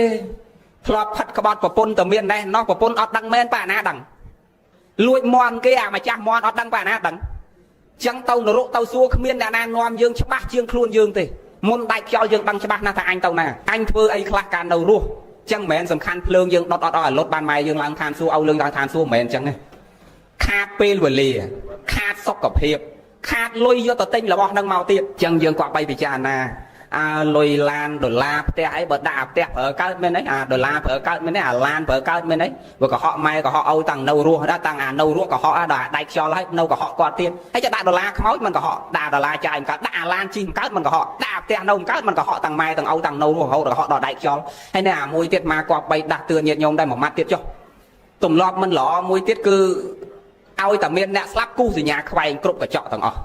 ធ្លាប់ផិតក្បត់ប្រពន្ធតែមានដែរណោះប្រពន្ធអត់ដឹងមែនប៉ាណាដឹងលួចមន់គេអាម្ចាស់មន់អត់ដឹងប៉ាណាដឹងចឹងទៅនរកទៅសួរគ្មានអ្នកណានាំយើងច្បាស់ជាងខ្លួនយើងទេមុនដាច់ខ្យល់យើងដឹងច្បាស់ណាស់ថាអញទៅណាអញធ្វើអីខ្លះការនៅរស់ចឹងមិនមែនសំខាន់ភ្លើងយើងដុតអត់ឲ្យលុតបានម៉ែយើងឡើងឋានសួគ៌ឲ្យលឿងឡើងឋានសួគ៌មិនមែនចឹងទេ ខាតពេលវេលាខាតសុខភាពខាតលុយយកទៅទិញរបស់នឹងមកទៀតចឹងយើងគាត់បីពិចារណាលុយឡានដុល្លារផ្ទះអីបើដាក់ផ្ទះប្រើកើតមែនទេដុល្លារប្រើកើតមែនទេឡានប្រើកើតមែនទេបើកុហកម៉ែកុហកឪតាំងនៅរស់ដែរតាំងនៅរស់កុហកដល់ដៃខ្យល់ហើយនៅកុហកគាត់ទៀតហើយចាដាក់ដុល្លារខ្មោចមិនកុហកដាក់ដុល្លារចាយមិនកើតដាក់ឡានជិះមិនកើតមិនកុហកដាក់ផ្ទះនៅមិនកើតមិនកុហកតាំងម៉ែតាំងឪតាំងនៅរស់រហូតកុហកដល់ដៃខ្យល់ហើយនេះមួយទៀតមកគាត់បីដាស់តឿនញាតិញោមដែរមួយម៉ាត់ទៀតចុះទម្លាប់មិនល្អមួយទៀតគឺឲ្យតែមានអ្នកស្លាប់គូសញ្ញាខ្វែងគ្រប់កញ្ចក់ទាំងអស់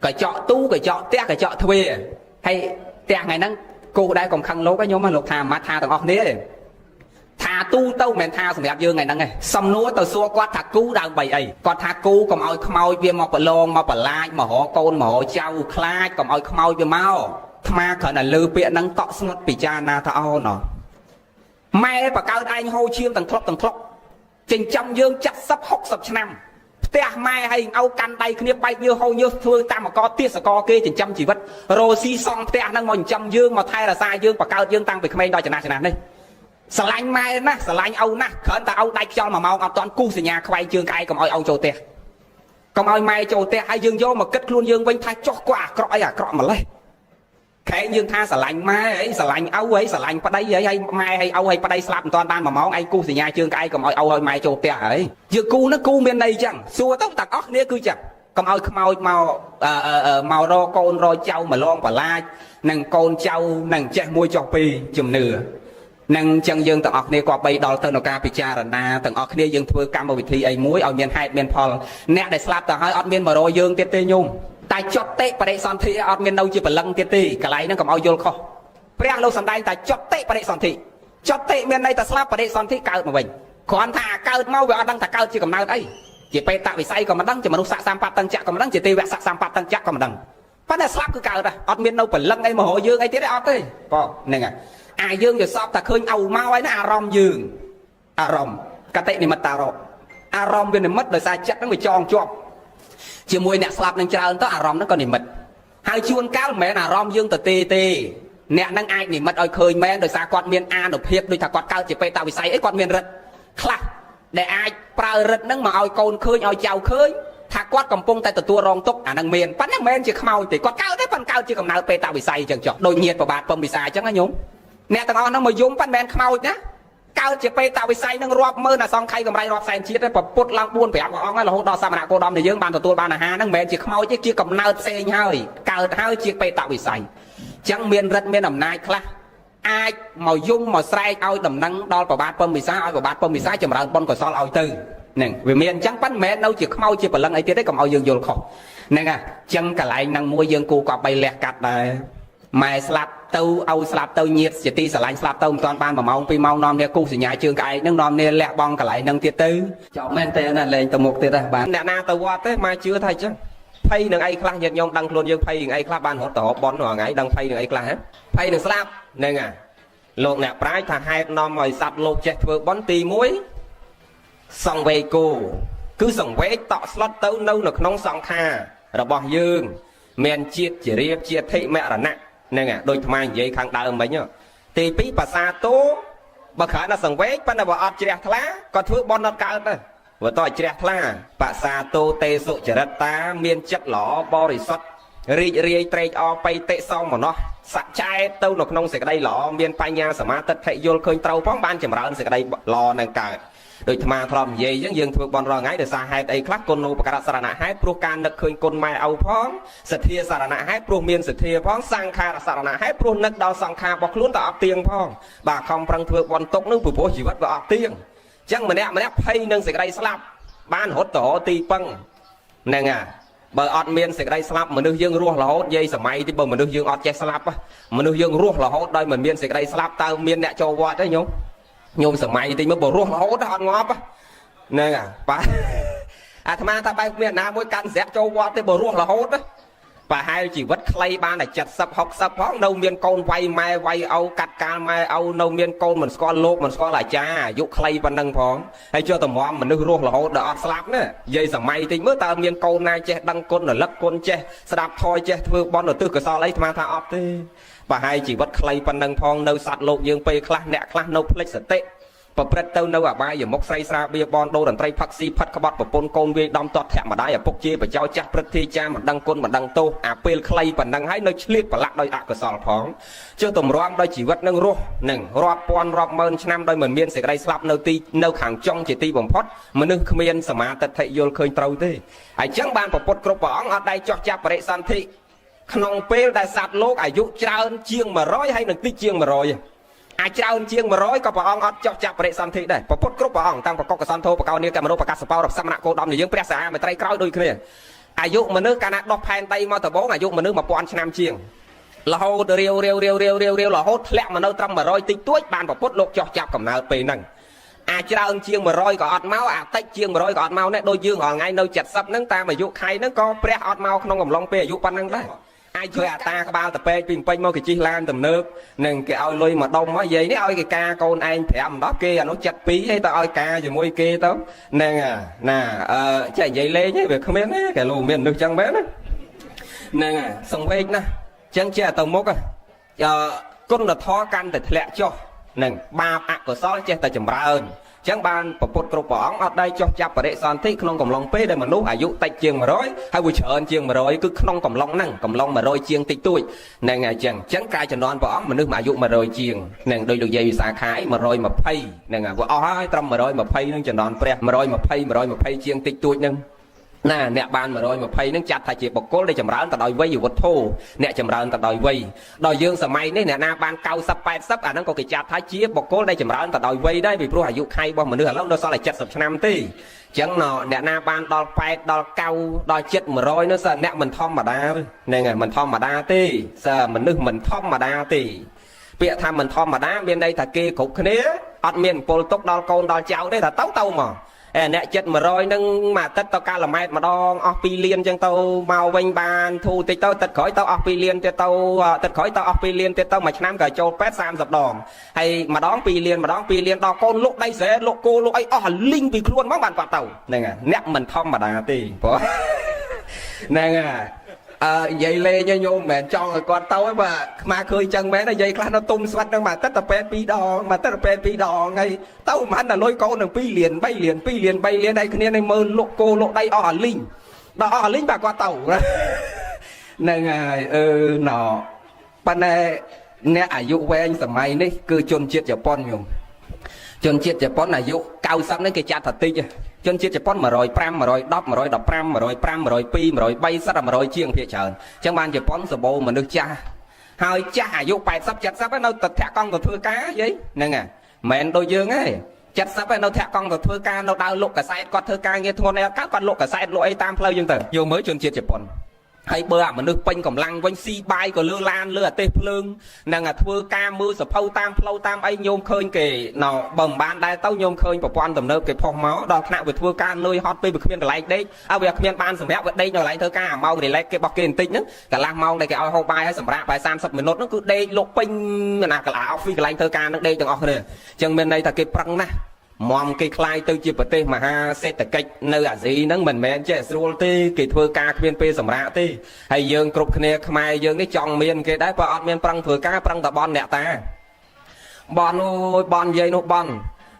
កញ្ចក់ទូកញ្ចក់ផ្ទះកញ្ចក់ទ្វារហើយផ្ទះថ្ងៃហ្នឹងគូដែរកុំខឹងលោកឯងខ្ញុំលោកថាម៉ាត់ថាទាំងអស់គ្នាទេថាទូទៅមិនមែនថាសម្រាប់យើងថ្ងៃហ្នឹងទេសំណួរទៅសួរគាត់ថាគូដើម្បីអីគាត់ថាគូកុំឲ្យខ្មោចវាមកប្រឡងមកបន្លាចមករកកូនមករកចៅខ្លាចកុំឲ្យខ្មោចវាមកអាត្មាគ្រាន់តែលើពាក្យហ្នឹងតក់ស្ងួតពិចារណាថាអូនម៉ែបកើតឯងហូរឈាមទាំងធ្លុកចិញ្ចឹមយើង70 60ឆ្នាំផ្ទះម៉ែហើយឲ្យកាន់ដៃគ្នាបែកញើសហូរញើសធ្វើតាមអកទាសកគេចិញ្ចឹមជីវិតរស់ស៊ីសង់ផ្ទះហ្នឹងមកចិញ្ចឹមយើងមកថែរក្សាយើងបកើតយើងតាំងពីក្មេងដល់ចំណាស់នេះស្រឡាញ់ម៉ែណាស់ស្រឡាញ់ឪណាស់គ្រាន់តែឲ្យដៃខ្យល់1ម៉ោងអត់ទាន់គូសញ្ញាខ្វែងជើងក្អែកកុំឲ្យចូលផ្ទះកុំឲ្យម៉ែចូលផ្ទះហើយយើងយកមកគិតខ្លួនយើងវិញថាចុះគាត់អាក្រក់អីអាក្រក់ម្លេះខែយើងថាស្រឡាញ់ម៉ែអីស្រឡាញ់ឪអីស្រឡាញ់ប្តីអីហើយម៉ែហើយឪហើយប្តីស្លាប់មិនទាន់បាន1ម៉ោងឯងគូសញ្ញាជើងក្អែកកុំឲ្យឪឲ្យម៉ែចូលផ្ទះហើយយើងគូនោះគូមានន័យចឹងសួរទៅទាំងអស់គ្នាគឺចឹងកុំឲ្យខ្មោចមករកកូនរកចៅមកលងបលាចនិងកូនចៅនឹងចេះមួយចុះពីរជំនឿនឹងចឹងយើងទាំងអស់គ្នាក៏បីដល់ទៅនៅការពិចារណាទាំងអស់គ្នាយើងធ្វើកម្មវិធីអីមួយឲ្យមានហេតុមានផលអ្នកដែលស្លាប់ទៅហើយអត់មាន100យើងទៀតទេញោមតែចត់តិបដិសន្ធិអត់មាននៅជាបលឹងទៀតទេកន្លែងហ្នឹងកុំឲ្យយល់ខុសព្រះលោកសំដែងតែចត់តិបដិសន្ធិចត់តិមានន័យតែស្លាប់បដិសន្ធិកើតមកវិញគ្រាន់ថាកើតមកវាអត់ដឹងថាកើតជាកំណើតអីជាបេតវិស័យក៏មិនដឹងជាមនុស្សស័កសម្បត្តិតੰចៈក៏មិនដឹងជាទេវស័កសម្បត្តិតੰចៈក៏មិនដឹងប៉ុន្តែស្លាប់គឺកើតដែរអត់មាននៅបលឹងអីមករយើងអីទៀតទេអត់ទេបងហ្នឹងហើយយើងវាសពតែឃើញឪមកហើយណាអារម្មណ៍យើងអារម្មណ៍កតិនិមិត្តតារោអារម្មណ៍វានិមិត្តដោយសារចិត្តហ្នឹងវាចងជាប់ជាមួយអ្នកស្លាប់នឹងច្រើនទៅអារម្មណ៍ហ្នឹងក៏និមិត្តហើយជួនកាលមិនមែនអារម្មណ៍យើងទៅទេអ្នកហ្នឹងអាចនិមិត្តឲ្យឃើញមែនដោយសារគាត់មានអានុភាពដូចថាគាត់កើតជាបេតវិស័យអីគាត់មានរិទ្ធខ្លះដែលអាចប្រើរិទ្ធហ្នឹងមកឲ្យកូនឃើញឲ្យចៅឃើញថាគាត់កំពុងតែទទួលរងទុក្ខអាហ្នឹងមានប៉ុន្តែមិនមែនជាខ្មោចទេគាត់កើតទេប៉ុន្តែកើតជាកំណើតបេតវិស័យអញ្ចឹងចុះដូចញាតិប្របាទពំពិសាអញ្ចឹងណាញោមអ្នកទាំងអស់ហ្នឹងមកយំប៉ុន្តែមិនមែនខ្មោចណាកើតជាបេតវិស័យនឹងរាប់ម៉ឺនអសង្ខ័យកម្រៃរាប់សែនជាតិទេប្រពុតឡើង4 5អង្គហើយរហូតដល់សមណគោដមដែលយើងបានទទួលបានអាហារហ្នឹងមិនមែនជាខ្មោចទេជាកំណើតផ្សេងហើយកើតហើយជាបេតវិស័យអញ្ចឹងមានរិទ្ធមានអំណាចខ្លះអាចមកយំមកស្រែកឲ្យដំណឹងដល់ប្របាទពំពិសាឲ្យប្របាទពំពិសាចម្រើនបុណ្យកុសលឲ្យទៅហ្នឹងវាមានអញ្ចឹងប៉ុន្តែមិនមែននៅជាខ្មោចជាបលឹងអីទៀតទេកុំឲ្យយើងយល់ខុសហ្នឹងហើយអញ្ចឹងកន្លែងហ្នឹងមួយយើងគូក៏បីលះកាត់ដែរម៉ែស្លាប់ទៅឲ្យស្លាប់ទៅញាតជាទីស្រឡាញ់ស្លាប់ទៅមិនទាន់បាន1ម៉ោង2ម៉ោងនាំគ្នាគូសញ្ញាជើងក្អែកហ្នឹងនាំគ្នាលះបង់កន្លែងហ្នឹងទៀតទៅចប់មែនទេណាលេងទៅមុខទៀតហ្នឹងបាទអ្នកណាទៅវត្តទេមកជឿថាអញ្ចឹងភ័យនឹងអីខ្លះញាតិញោមដឹងខ្លួនយើងភ័យនឹងអីខ្លះបានរត់ទៅបន់រាល់ថ្ងៃដឹងភ័យនឹងអីខ្លះហ៎ភ័យនឹងស្លាប់ហ្នឹងហើយលោកអ្នកប្រាជ្ញថាហេតុនាំឲ្យសត្វលោកចេះធ្វើបន់ទី1សង្វេគោគឺសង្វេកតក់ស្លុតទៅនៅក្នុងសង្ខាររបស់យើងមានជាតិជារៀបជាធិមរណៈហ្នឹងដូចថ្មនិយាយខាងដើមមិញទី2ភាសាតោបើគ្រាន់តែសង្វេកប៉ុន្តែបើអត់ជ្រះថ្លាក៏ធ្វើបន់អត់កើតដែរបើតើជ្រះថ្លាភាសាតោទេសុចរិតតាមានចិត្តល្អបរិសុទ្ធរីករាយត្រេកអរបៃតេសមណោះសច្ឆែតទៅនៅក្នុងសេចក្តីល្អមានបញ្ញាសមាធិធិយល់ឃើញត្រូវផងបានចម្រើនសេចក្តីល្អនឹងកើតដូចអាត្មាធ្លាប់និយាយអញ្ចឹងយើងធ្វើបន់រាល់ថ្ងៃដោយសារហេតុអីខ្លះគុណឧបការៈសារណៈហេតុព្រោះការនឹកឃើញគុណម៉ែឪផងសទ្ធាសារណៈហេតុព្រោះមានសទ្ធាផងសង្ខារសារណៈហេតុព្រោះនឹកដល់សង្ខាររបស់ខ្លួនតើអត់ទៀងផងបាទខំប្រឹងធ្វើបន់ទុកនឹងព្រោះជីវិតវាអត់ទៀងអញ្ចឹងម្នាក់ភ័យនឹងសេចក្តីស្លាប់បានរត់ទៅទីពឹងហ្នឹងហើយបើអត់មានសេចក្តីស្លាប់មនុស្សយើងរស់រហូតយាយសម័យទីបើមនុស្សយើងអត់ចេះស្លាប់មនុស្សយើងរស់រហូតដោយមិនមានសេចក្តីស្លាប់តើមានអ្នកចូលវត្តទេញោមសម័យទីមើលបើរស់រហូតអត់ងាប់ហ្នឹងហើយបាទអាត្មាថាបែបមានណាមួយកាន់ស្រាក់ចូលវត្តទេបើរស់រហូតប្រហែលជីវិតខ្លីបានតែ70 60ផងនៅមានកូនវាយម៉ែវាយឪកាត់កាលម៉ែឪនៅមានកូនមិនស្គាល់លោកមិនស្គាល់អាចារ្យអាយុខ្លីប៉ុណ្ណឹងផងហើយចុះតម្រាំមនុស្សរស់រហូតដល់អត់ស្លាប់ណាយាយសម័យតិចមើលតើមានកូនណាចេះដឹងគុណរលឹកគុណចេះស្ដាប់ធម៌ចេះធ្វើបន់ឧទ្ទិសកុសលអីអាត្មាថាអត់ទេប្រហែលជីវិតខ្លីប៉ុណ្ណឹងផងនៅសត្វលោកយើងពេលខ្លះអ្នកខ្លះនៅភ្លេចសតិ ប្រព្រឹត្តទៅនៅអបាយមុខស្រីស្រាបៀបនដូរតន្ត្រីផឹកស៊ីផិតក្បត់ប្រពន្ធកូនវាយដំទាត់ធាក់ម្ដាយឪពុកជាបចោចាស់ព្រឹទ្ធាចារ្យមិនដឹងគុណមិនដឹងទោសអាពេលខ្លីប៉ុណ្ណឹងហើយនៅឆ្លៀតប្រឡាក់ដោយអកុសលផងជឿទម្រាំដោយជីវិតនឹងរស់នឹងរាប់ពាន់រាប់ម៉ឺនឆ្នាំដោយមិនមានសេចក្តីស្លាប់នៅខាងចុងជាទីបំផុតមនុស្សគ្មានសមាទិដ្ឋិយល់ឃើញត្រូវទេហើយចឹងបានប្រពុតគ្រប់ព្រះអង្គអត់ដែរចោះចាប់បរិសន្ធិក្នុងពេលដែលសត្វលោកអាយុច្រើនជាង100ហើយនឹងតិចជាង100អាចច្រើនជាង100ក៏ព្រះអង្គអត់ចោះចាប់បរិសន្ធិដែរប្រពុតគ្រប់ព្រះអង្គតាំងប្រកបកសន្ធោបកោនីកមនោបកាសបោរសមណគោដំនៃយើងព្រះសាហាមេត្រីក្រោយដូចគ្នាអាយុមនុស្សកាលណាដោះផែនដីមកដំបូងអាយុមនុស្ស1000ឆ្នាំជាងរហូតរាវរហូតធ្លាក់មកនៅត្រឹម100តិចតួចបានប្រពុតលោកចោះចាប់កំណើតពេលហ្នឹងអាចច្រើនជាង100ក៏អត់មកអាតិចជាង100ក៏អត់មកដែរដូចយើងរាល់ថ្ងៃនៅ70ហ្នឹងតាមអាយុខៃហ្នឹងក៏ព្រះអត់មកក្នុងកំឡុងពេលអាយុប៉ុណ្ណឹងដែរអាចជួយអាតាក្បាលតពេកពីពេញមកគេជិះឡានទំនើបនឹងគេឲ្យលុយមកដុំមកយាយនេះឲ្យគេការកូនឯង5ដុល្លារគេអានោះ72ហើយទៅឲ្យការជាមួយគេទៅហ្នឹងណាចេះនិយាយលេងទេវាគ្មានទេគេលោកមាននឹកចឹងមែនណាហ្នឹងសង្វេកណាចឹងចេះទៅមុខគុណធម៌កាន់តែធ្លាក់ចុះនឹងបាបអកុសលចេះតែចម្រើនចឹងបានប្រពុតគ្រប់ព្រះអង្គអត់ដែរចោះចាប់បរិសន្ធិក្នុងកំឡុងពេលដែលមនុស្សអាយុតិចជាង100ហើយវាច្រើនជាង100គឺក្នុងកំឡុងហ្នឹងកំឡុង100ជាងតិចតួចហ្នឹងហើយចឹងកាយចំនួនព្រះអង្គមនុស្សអាយុ100ជាងហ្នឹងដោយលោកយាយវិសាខា120ហ្នឹងហើយវាអស់ហើយត្រឹម120ហ្នឹងចំនួនព្រះ120ជាងតិចតួចហ្នឹងណាអ្នកបាន120ហ្នឹងចាត់ថាជាបុគ្គលដែលចម្រើនទៅដោយវ័យវុទ្ធោអ្នកចម្រើនទៅដោយវ័យដល់យើងសម័យនេះអ្នកណាបាន90 80អាហ្នឹងក៏គេចាត់ថាជាបុគ្គលដែលចម្រើនទៅដោយវ័យដែរពីព្រោះអាយុខៃរបស់មនុស្សឥឡូវនៅសល់តែ70ឆ្នាំទេអញ្ចឹងអ្នកណាបានដល់80ដល់90ដល់70 100នោះសើអ្នកមិនធម្មតាហ្នឹងហើយមិនធម្មតាទេសើមនុស្សមិនធម្មតាទេពាក្យថាមិនធម្មតាមានន័យថាគេគ្រប់គ្នាអត់មានពលទុកដល់កូនដល់ចៅទេថាទៅមកអ្នកចិត្ត100ហ្នឹងមួយអាទិត្យទៅកាឡម៉ែត្រម្ដងអស់2លានចឹងទៅមកវិញបានធូរតិចទៅទឹកក្រោយទៅអស់2លានទៀតទៅទឹកក្រោយទៅអស់2លានទៀតទៅមួយឆ្នាំក៏ចូលពេទ្យ30ដងហើយម្ដង2លានដល់កូនលក់ដៃស្រែលក់គោលក់អីអស់លីងពីខ្លួនមកបានគាត់ទៅហ្នឹងហើយអ្នកមិនធម្មតាទេព្រោះហ្នឹងហើយនិយាយលេងញោមមិនមែនចង់ឲ្យគាត់ទៅបាទខ្មាស់ឃើញចឹងមែននិយាយខ្លះនៅទុំស្វិតនឹងមកទឹកតែពេទ្យ2ដងមកទឹកតែពេទ្យ2ដងហើយទៅមិនបានតែលុយកូននឹង2លាន3លាន2លាន3លានហើយគ្នានឹងមើលលក់គោលក់ដៃអស់អាលីងដល់អស់អាលីងបាទគាត់ទៅហ្នឹងហើយណោប៉ុន្តែអ្នកអាយុវែងសម័យនេះគឺជនជាតិជប៉ុនញោមជនជាតិជប៉ុនអាយុ90នេះគេចាត់ថាតិចជនជាតិជប៉ុន105 110 115 105 102 103 100ជាងភាគច្រើនអញ្ចឹងបានជប៉ុនសម្បូរមនុស្សចាស់ហើយចាស់អាយុ80 70នៅតែធាក់កង់ទៅធ្វើការយាយហ្នឹងហ่ะមិនមែនដូចយើងទេ70ហើយនៅធាក់កង់ទៅធ្វើការនៅដើរលក់កសែតគាត់ធ្វើការងារធ្ងន់ឯគាត់លក់កសែតលក់អីតាមផ្លូវយើងទៅយកមើលជនជាតិជប៉ុនហើយបើអាមនុស្សពេញកម្លាំងវិញស៊ីបាយក៏លើឡានលើអាទេសភ្លើងនឹងធ្វើការមើលសភៅតាមផ្លូវតាមអីញោមឃើញគេណោបើមិនបានដែរទៅញោមឃើញប្រព័ន្ធទំនើបគេផុសមកដល់ថ្នាក់វាធ្វើការនឿយហត់ពេកវាគ្មានកន្លែងដេកឲ្យវាគ្មានបានសម្រាប់វាដេកនៅកន្លែងធ្វើការអាម៉ោង relax គេបោះគេបន្តិចហ្នឹងកន្លះម៉ោងដែលគេឲ្យហូបបាយឲ្យសម្រាប់បាយ30 មីនិតហ្នឹងគឺដេកលក់ពេញណាកន្លែង office កន្លែងធ្វើការហ្នឹងដេកទាំងអស់គ្នាអញ្ចឹងមានន័យថាគេប្រឹងណាស់មុំគេខ្លាយទៅជាប្រទេសមហាសេដ្ឋកិច្ចនៅអាស៊ីហ្នឹងមិនមែនចេះស្រួលទេគេធ្វើការគ្មានពេលសម្រាកទេហើយយើងគ្រប់គ្នាខ្មែរយើងនេះចង់មានគេដែរបើអត់មានប្រឹងធ្វើការប្រឹងតែបនអ្នកតាបនអូយបនយាយនោះបន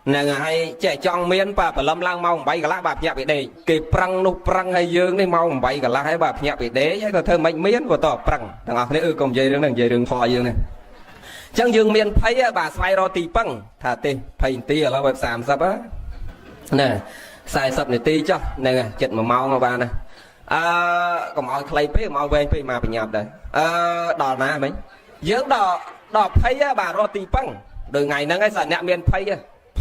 ហ្នឹងហើយចេះចង់មានបើព្រលឹមឡើងម៉ោង8កន្លះបាទភ្ញាក់ពីដេកគេប្រឹងនោះប្រឹងហើយយើងនេះម៉ោង8កន្លះហើយបាទភ្ញាក់ពីដេកហើយទៅធ្វើមិនមានក៏តប្រឹងទាំងអស់គ្នាកុំនិយាយរឿងហ្នឹងនិយាយរឿងធម៌យើងនេះចឹងយើងមានភ័យបាទស្វែងរកទីពឹងថាទេ20នាទីឥឡូវវា30ណា40នាទីចុះហ្នឹងចិត្ត1ម៉ោងមកបានណាកុំឲ្យខ្លីពេកកុំឲ្យវែងពេកមកបញ្ញាប់ដែរដល់ណាមិញយើងដល់ភ័យបាទរកទីពឹងដូចថ្ងៃហ្នឹងឯងអ្នកមានភ័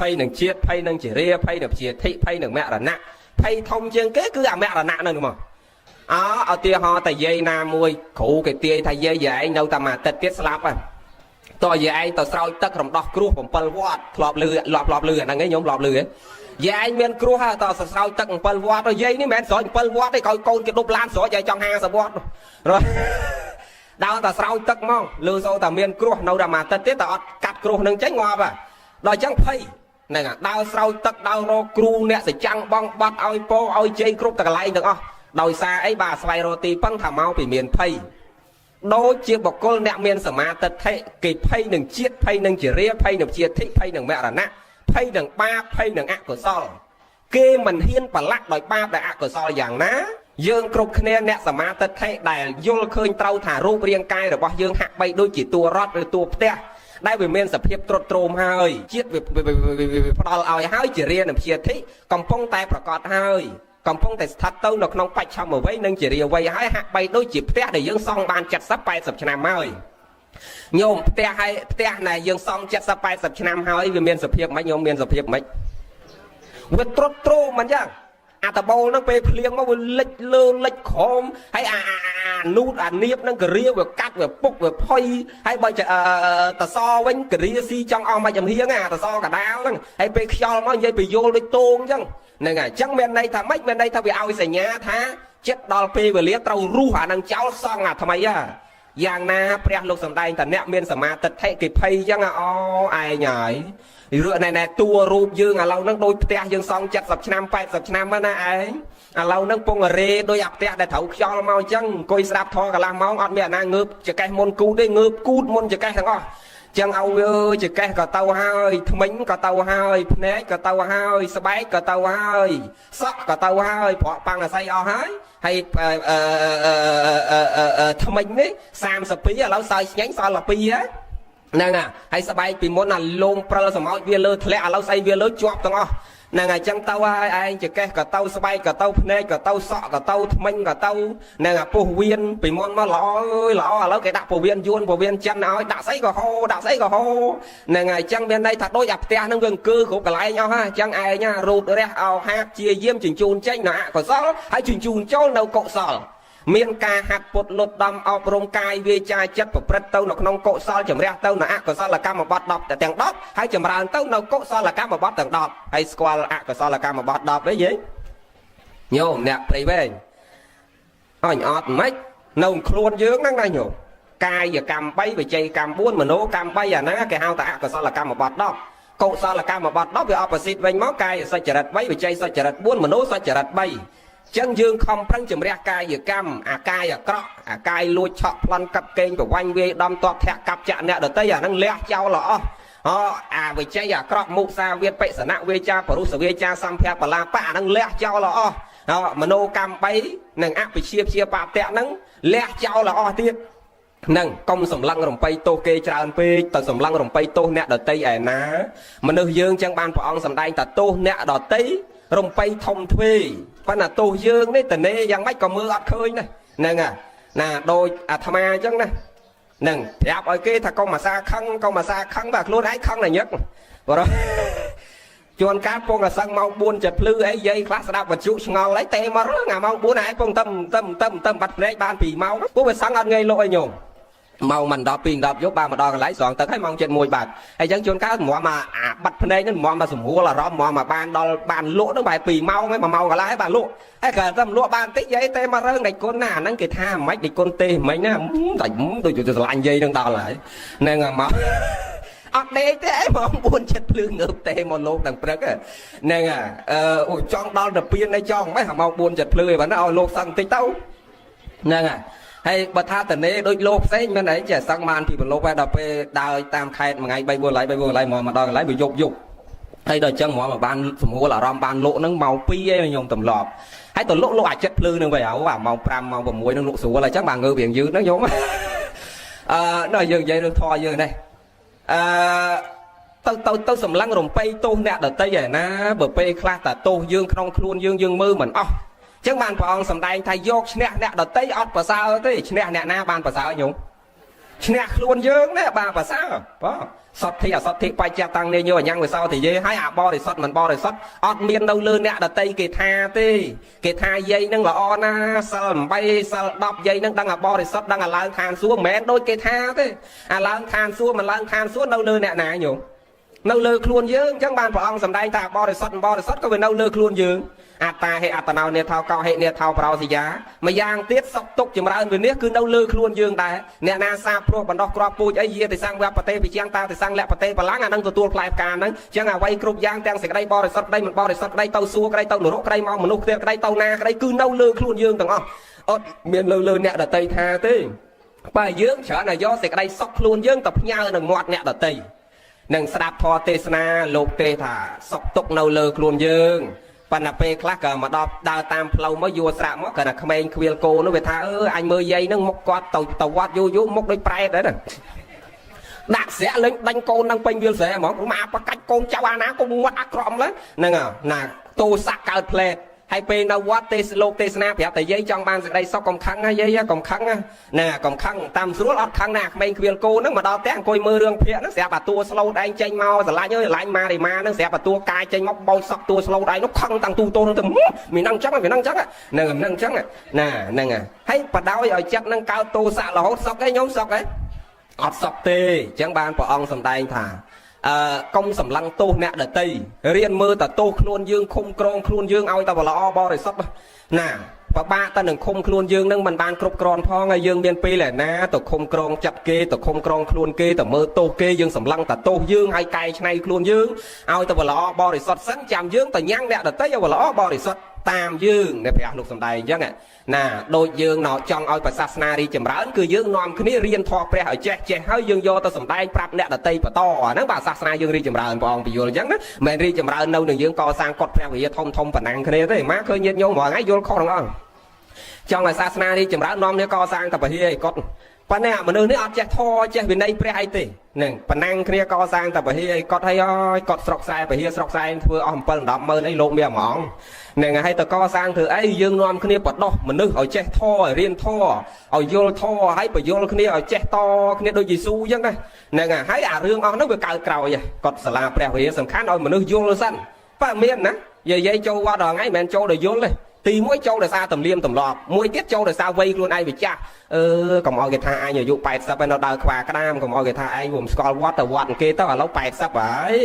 យនឹងជាតិភ័យនឹងជារាភ័យនឹងជាធិភ័យនឹងមរណៈភ័យធំជាងគេគឺអមរណៈហ្នឹងមកឧទាហរណ៍តែយាយណាមួយគ្រូគេទាយថាយាយឯងនៅតែមួយអាទិត្យទៀតស្លាប់ហើយតើយាយឯងទៅស្រោចទឹករំដោះគ្រោះ7វត្តធ្លាប់លឺអាហ្នឹងឯងខ្ញុំធ្លាប់លឺហ៎យាយឯងមានគ្រោះហើយតើស្រោចទឹក7វត្តយាយនេះមិនមែនស្រោច7វត្តទេឲ្យកូនគេដប់ឡានស្រោចឲ្យចង់50វត្តដើរតែស្រោចទឹកមកលឺសូតែមានគ្រោះនៅតែមួយអាទិត្យទៀតតែអត់កាត់គ្រោះនឹងចេញងាប់ដល់អញ្ចឹងភ័យហ្នឹងដើរស្រោចទឹកដើររកគ្រូអ្នកសចាំងបងបាត់ឲ្យពោឲ្យជ័យគ្រប់តែកន្លែងទាំងអស់ដោយសារអីបាទស្វែងរកទីពឹងថាមកពីមានភ័យដូចជាបុគ្គលអ្នកមានសមាទិដ្ឋិគេភ័យនឹងជាតិភ័យនឹងជារាភ័យនឹងជាធិភ័យនឹងមរណៈភ ភ័យនឹងបាបភ័យនឹងអកុសលគេមិនហ៊ានប្រឡាក់ដោយបាបដែលអកុសលយ៉ាងណាយើងគ្រប់គ្នាអ្នកសមាទិដ្ឋិដែលយល់ឃើញត្រូវថារូបរាងកាយរបស់យើងហាក់បីដូចជាតួរត់ឬតួផ្ទះដែលវាមានសភាពទ្រុឌទ្រោមហើយជាតិវាផ្ដល់ឲ្យហើយជារានឹងព្យាធិកំពុងតែប្រកាសហើយកំពុងតែស្ថិតទៅនៅក្នុងបច្ចុប្បន្នវ័យនិងជារាវ័យហើយហាក់បីដូចជាផ្ទះដែលយើងសង់បាន70 80ឆ្នាំហើយញោមផ្ទះដែលយើងសង់70 80ឆ្នាំហើយវាមានសភាពម៉េចញោមមានសភាពម៉េចវាទ្រុឌទ្រោមមិនចឹងអាតបូលហ្នឹងពេលភ្លៀងមកវាលិចលើលិចក្រោមហើយអានូតអានៀបហ្នឹងករាវាកាត់វាពុកវាផុយហើយបើតសវិញករាស៊ីចង់អស់មកចំហៀងអាតសកដាលហ្នឹងហើយពេលខ្យល់មកនិយាយពយល់ដូចតោងចឹងហ្នឹងហើយអញ្ចឹងមានន័យថាម៉េចមានន័យថាវាឲ្យសញ្ញាថាចិត្តដល់ពេលវេលាត្រូវរុះអានឹងចោលសង់អាថ្មីយ៉ាងណាព្រះលោកសំដែងតាអ្នកមានសមាទិដ្ឋិគេភ័យចឹងអូឯងហើយរឿងណែតួរូបយើងឥឡូវហ្នឹងដូចផ្ទះយើងសង់70 ឆ្នាំ 80 ឆ្នាំណាឯងឥឡូវហ្នឹងពងរេដោយអាផ្ទះដែលត្រូវខ្យល់មកអញ្ចឹងអង្គុយស្ដាប់ធម៌កន្លះម៉ោងអត់មានអាណាងើបចកេះមុនគូទេងើបគូតមុនចកេះទាំងអស់ចឹងឲ្យវាចកេះក៏ទៅហើយថ្មិញក៏ទៅហើយភ្នែកក៏ទៅហើយស្បែកក៏ទៅហើយសក់ក៏ទៅហើយប្រក់ប៉ាំងអាស័យអស់ហើយថ្មិញនេះ32ឥឡូវសើចស្ញែងសល់12ហ្នឹងហើយស្បែកពីមុនអាលោមព្រិលសម្ោចវាលើធ្លាក់ឥឡូវស្អីវាលើជាប់ទាំងអស់ហ្នឹងហើយចឹងទៅហើយឯងចកេះក៏ទៅស្បែកក៏ទៅភ្នែកក៏ទៅសក់ក៏ទៅថ្មិញក៏ទៅហ្នឹងអាពោះវៀនពីមុនមកល្អឥឡូវគេដាក់ពោះវៀនយួនពោះវៀនចិនឲ្យដាក់ស្អីក៏ហូរដាក់ស្អីក៏ហូរហ្នឹងហើយចឹងមានន័យថាដូចអាផ្ទះហ្នឹងវាអង្គើគ្រប់កន្លែងអស់ហើយចឹងឯងរូតរះអោហាបជាយាមជញ្ជូនចេញនៅអកុសលហើយជញ្ជូនចូលនៅកុសលមានការហាត់ពុតលុតដំអប់រំកាយវាចាចិត្តប្រព្រឹត្តទៅនៅក្នុងកុសលជំរះទៅនៅអកុសលកម្មបត្តិ10ទាំង10ហើយចម្រើនទៅនៅកុសលកម្មបត្តិទាំង10ហើយស្គាល់អកុសលកម្មបត្តិ10អីយេញោមអ្នកព្រៃវែងអញអត់មិននៅខ្លួនយើងហ្នឹងណាញោមកាយកម្ម3វិច័យកម្ម4មនោកម្ម3អាហ្នឹងគេហៅថាអកុសលកម្មបត្តិ10កុសលកម្មបត្តិ10វាអបសិទ្ធវិញមកកាយសច្ចរិត3វិច័យសច្ចរិត4មនោសច្ចរិត3ចឹងយើងខំប្រឹងជំរះកាយកម្មអាកាយអាក្រក់អាកាយលួចឆក់ប្លន់កាប់កេងប្រវាញ់វាយដំតបធាក់កាប់ចាក់អ្នកដតីអាហ្នឹងលះចោលអស់អាវិជ័យអាក្រក់មុសាវាបិសនៈវាចាបរុសវាចាសម្ភារបលាបៈអាហ្នឹងលះចោលអស់មនោកម្ម3និងអភិជាព្យាបតៈហ្នឹងលះចោលអស់ទៀតនឹងកុំសម្លឹងរំបីទោសគេច្រើនពេកទៅសម្លឹងរំបីទោសអ្នកដតីឯណាមនុស្សយើងចឹងបានព្រះអង្គសម្ដែងថាទោសអ្នកដតីរំបីធំទ្វេប៉ុន្តែទោសយើងនេះតនេយ៉ាងម៉េចក៏មើលអត់ឃើញដែរហ្នឹងណាដូចអាត្មាអញ្ចឹងណាហ្នឹងប្រាប់ឲ្យគេថាកុំអាសាខឹងបាទខ្លួនឯងខឹងតែញឹកបរោះជួនកាលពងកសឹងម៉ោង4ចិត្តភ្លឺអីយាយខ្លះស្ដាប់វត្ថុឆ្ងល់អីទេមករឿងអាម៉ោង4ឯងពងតឹមបាត់ភ្នែកបាន2ម៉ោងពួកវាសឹងអត់ងាយលុកអីញោមម៉ោងមិនដល់2 10យប់បានមកដល់កន្លែងស្រង់ទឹកហើយម៉ោង7 បាទហើយអញ្ចឹងជួនកាលមកអាបាត់ភ្នែកហ្នឹងមកសម្រួលអារម្មណ៍មកបានដល់បានលក់ហ្នឹងបែរ2ម៉ោងហើយ1ម៉ោងកន្លះហើយបានលក់ហើយក៏តែលក់បានតិចយាយទេមករឿងដេចគុណណាអាហ្នឹងគេថាមិនដេចគុណទេមិញណាតែដូចស្រឡាញ់យាយហ្នឹងដល់ហើយហ្នឹងមកអត់ដេកទេម៉ោង4ចិត្តភ្លឺងើបទេមកលោកទាំងព្រឹកហ្នឹងអូចង់ដល់ទៅពៀនឯចង់មិនម៉ោង4ចិត្តភ្លឺឯបានឲ្យលោកសឹងតិចទៅហ្នឹងហើយបើថាតនេដូចលោកផ្សេងមិនអីចេះសឹងបានពីប្រឡូកហើយដល់ពេលដើរតាមខេត្តមួយថ្ងៃ3 4កន្លែងមកដល់កន្លែងវាយប់ហើយដល់អញ្ចឹងមកបានសម្រួលអារម្មណ៍បានលក់ហ្នឹងម៉ោង2ឯងខ្ញុំទម្លាប់ហើយទៅលក់អាចិត្តភ្លឺហ្នឹងវិញអាម៉ោង5ម៉ោង6ហ្នឹងលក់ស្រួលហើយអញ្ចឹងបានងើបរៀងយឺតហ្នឹងខ្ញុំដល់យើងនិយាយរឿងធម៌យើងនេះទៅសម្លឹងរំបីទោសអ្នកដតីឯណាបើពេលខ្លះតាទោសយើងក្នុងខ្លួនយើងមើលមិនអស់ចឹងបានព្រះអង្គសម្ដែងថាយកឈ្នះអ្នកដតីអត់ប្រសើរទេឈ្នះអ្នកណាបានប្រសើរញោមឈ្នះខ្លួនយើងណាបានប្រសើរបងសទ្ធិអសទ្ធិបច្ចៈតាំងនេះញោអញ្ញងវិសោធិយេហើយអាបរិសុទ្ធមិនបរិសុទ្ធអត់មាននៅលើអ្នកដតីគេថាទេគេថាយាយនឹងល្អណាសិល8សិល10យាយនឹងដឹងអាបរិសុទ្ធដឹងអាឡើងឋានសួគ៌មិនមែនដូចគេថាទេអាឡើងឋានសួគ៌មិនឡើងឋានសួគ៌នៅលើអ្នកណាញោមនៅលើខ្លួនយើងអញ្ចឹងបានព្រះអង្គសម្ដែងថាបរិសុទ្ធក៏វានៅលើខ្លួនយើងអត្តាហេអត្តនោនេថោកោហេនេថោប្រោសយាម្យ៉ាងទៀតសុខទុក្ខចម្រើនវិនិច្ឆ័យគឺនៅលើខ្លួនយើងដែរអ្នកណាសាព្រោះបណ្ដោះក្របពូជអីយាទិសង្វបតេវិជាងតាទិសង្លៈបតេបលាំងអានឹងទទួលផ្លែផ្កាហ្នឹងចឹងអ្វីគ្រប់យ៉ាងទាំងសេចក្តីបរិសុទ្ធក្តីមិនបរិសុទ្ធក្តីទៅសួគ៌ក្តីទៅនរកក្តីមកមនុស្សក្តីក្តីទៅណាក្តីគឺនៅលើខ្លួនយើងទាំងអស់អត់មានលើអ្នកដតីថាទេបើយើងច្រើនតែយកសេចក្តីសុខខ្លួនយើងទៅផ្ញើនឹងមាត់អ្នកដតី នឹងស្ដាប់ធម៌ទេសនាលោកទេថាសុខទុក្ខនៅលើខ្លួនយើងប៉ុន្តែពេលខ្លះក៏មកដល់ដើរតាមផ្លូវមកយួរស្រាក់មកក៏តែក្មេងខ្វៀលគោនោះវាថាអញមើលយាយហ្នឹងមុខគាត់ទៅវត្តយូរមុខដូចប្រែតដែរដាក់ស្រាក់លេងដាញ់កូននឹងពេញវាលស្រែហ្មងមកបកាច់កូនចៅអាណាកុំមាត់អាក្រក់ហ្នឹងណាតោស័កកើតផ្លែតហើយពេលនៅវត្តទេសលោកទេសនាប្រាប់តែយាយចង់បានសេចក្តីសុខកុំខឹងណាយាយកុំខឹងណាកុំខឹងតាមស្រួលអត់ខឹងណាក្មេងខ្វៀលគោហ្នឹងមកដល់ផ្ទះអង្គុយមើលរឿងភាគហ្នឹងស្រាប់តែតួស្លូតឯងចេញមកស្រឡាញ់អើយស្រឡាញ់ម៉ារីម៉ាហ្នឹងស្រាប់តែតួកាយចេញមកបោចសក់តួស្លូតឯងនោះខឹងតាំងទូហ្នឹងទៅមានហ្នឹងចឹងហ្នឹងចឹងណាហ្នឹងហើយបដោយឲ្យចិត្តហ្នឹងកើតតោស័ករហូតសុខឯងញោមសុខឯងអត់សុខទេអញ្ចឹងបានព្រះអង្គសម្ដែងថាកុំសម្លឹងទោសអ្នកដតីរៀនមើលតែទោសខ្លួនយើងឃុំក្រងខ្លួនយើងឲ្យតែល្អបរិសុទ្ធណាបបាក់តែនឹងឃុំខ្លួនយើងនឹងមិនបានគ្រប់គ្រាន់ផងហើយយើងមានពេលណាទៅឃុំក្រងចិត្តគេទៅឃុំក្រងខ្លួនគេទៅមើលទោសគេយើងសម្លឹងតែទោសយើងហើយកែច្នៃខ្លួនយើងឲ្យតែល្អបរិសុទ្ធសិនចាំយើងទៅញ៉ាំងអ្នកដតីឲ្យល្អបរិសុទ្ធតាមយើងដែលព្រះលោកសម្ដែងអញ្ចឹងណាដូចយើងចង់ឲ្យសាសនារីចម្រើនគឺយើងនាំគ្នារៀនធម៌ព្រះឲ្យចេះហើយយើងយកទៅសម្ដែងប្រាប់អ្នកដតីបន្តអាហ្នឹងបាទសាសនាយើងរីចម្រើនព្រះអង្គពយល់អញ្ចឹងណាមិនរីចម្រើននៅនឹងយើងកសាងកុដិព្រះវិហារធំប៉ុណ្ណឹងគ្នាទេម៉ាឃើញញាតិញោមរាល់ថ្ងៃយល់ខុសទាំងអស់ចង់ឲ្យសាសនារីចម្រើននាំគ្នាកសាងតែវិហារឲ្យកុដិប៉ុន្តែមនុស្សនេះអត់ចេះធម៌ចេះវិន័យព្រះអីទេហ្នឹងប៉ុណ្ណឹងគ្នាកសាងតែវិហារឲ្យកុដិហើយកុដិស្រុកខ្សែវិហារស្រុកខ្សែធ្វើអស់7 10ម៉ឺនអីលោកមានហ្មងហ្នឹងហើយតកសាងធ្វើអីយើងនាំគ្នាបដោះមនុស្សឲ្យចេះធម៌ឲ្យរៀនធម៌ឲ្យយល់ធម៌ហើយបញ្យល់គ្នាឲ្យចេះតគ្នាដូចយេស៊ូអញ្ចឹងណាហ្នឹងហើយអារឿងអស់ហ្នឹងវាកើតក្រោយកត់សាលាព្រះវិហារសំខាន់ឲ្យមនុស្សយល់សិនបើមានណាយាយចូលវត្តដល់ថ្ងៃមិនមែនចូលដល់យល់ទេទីមួយចូលដោយសារទំនៀមទម្លាប់មួយទៀតចូលដោយសារវ័យខ្លួនឯងវាចាស់កុំឲ្យគេថាអញអាយុ80ហើយនៅដើរខ្វាក្តាមកុំឲ្យគេថាឯងមិនស្គាល់វត្តទៅវត្តគេទៅឥឡូវ80ហើយ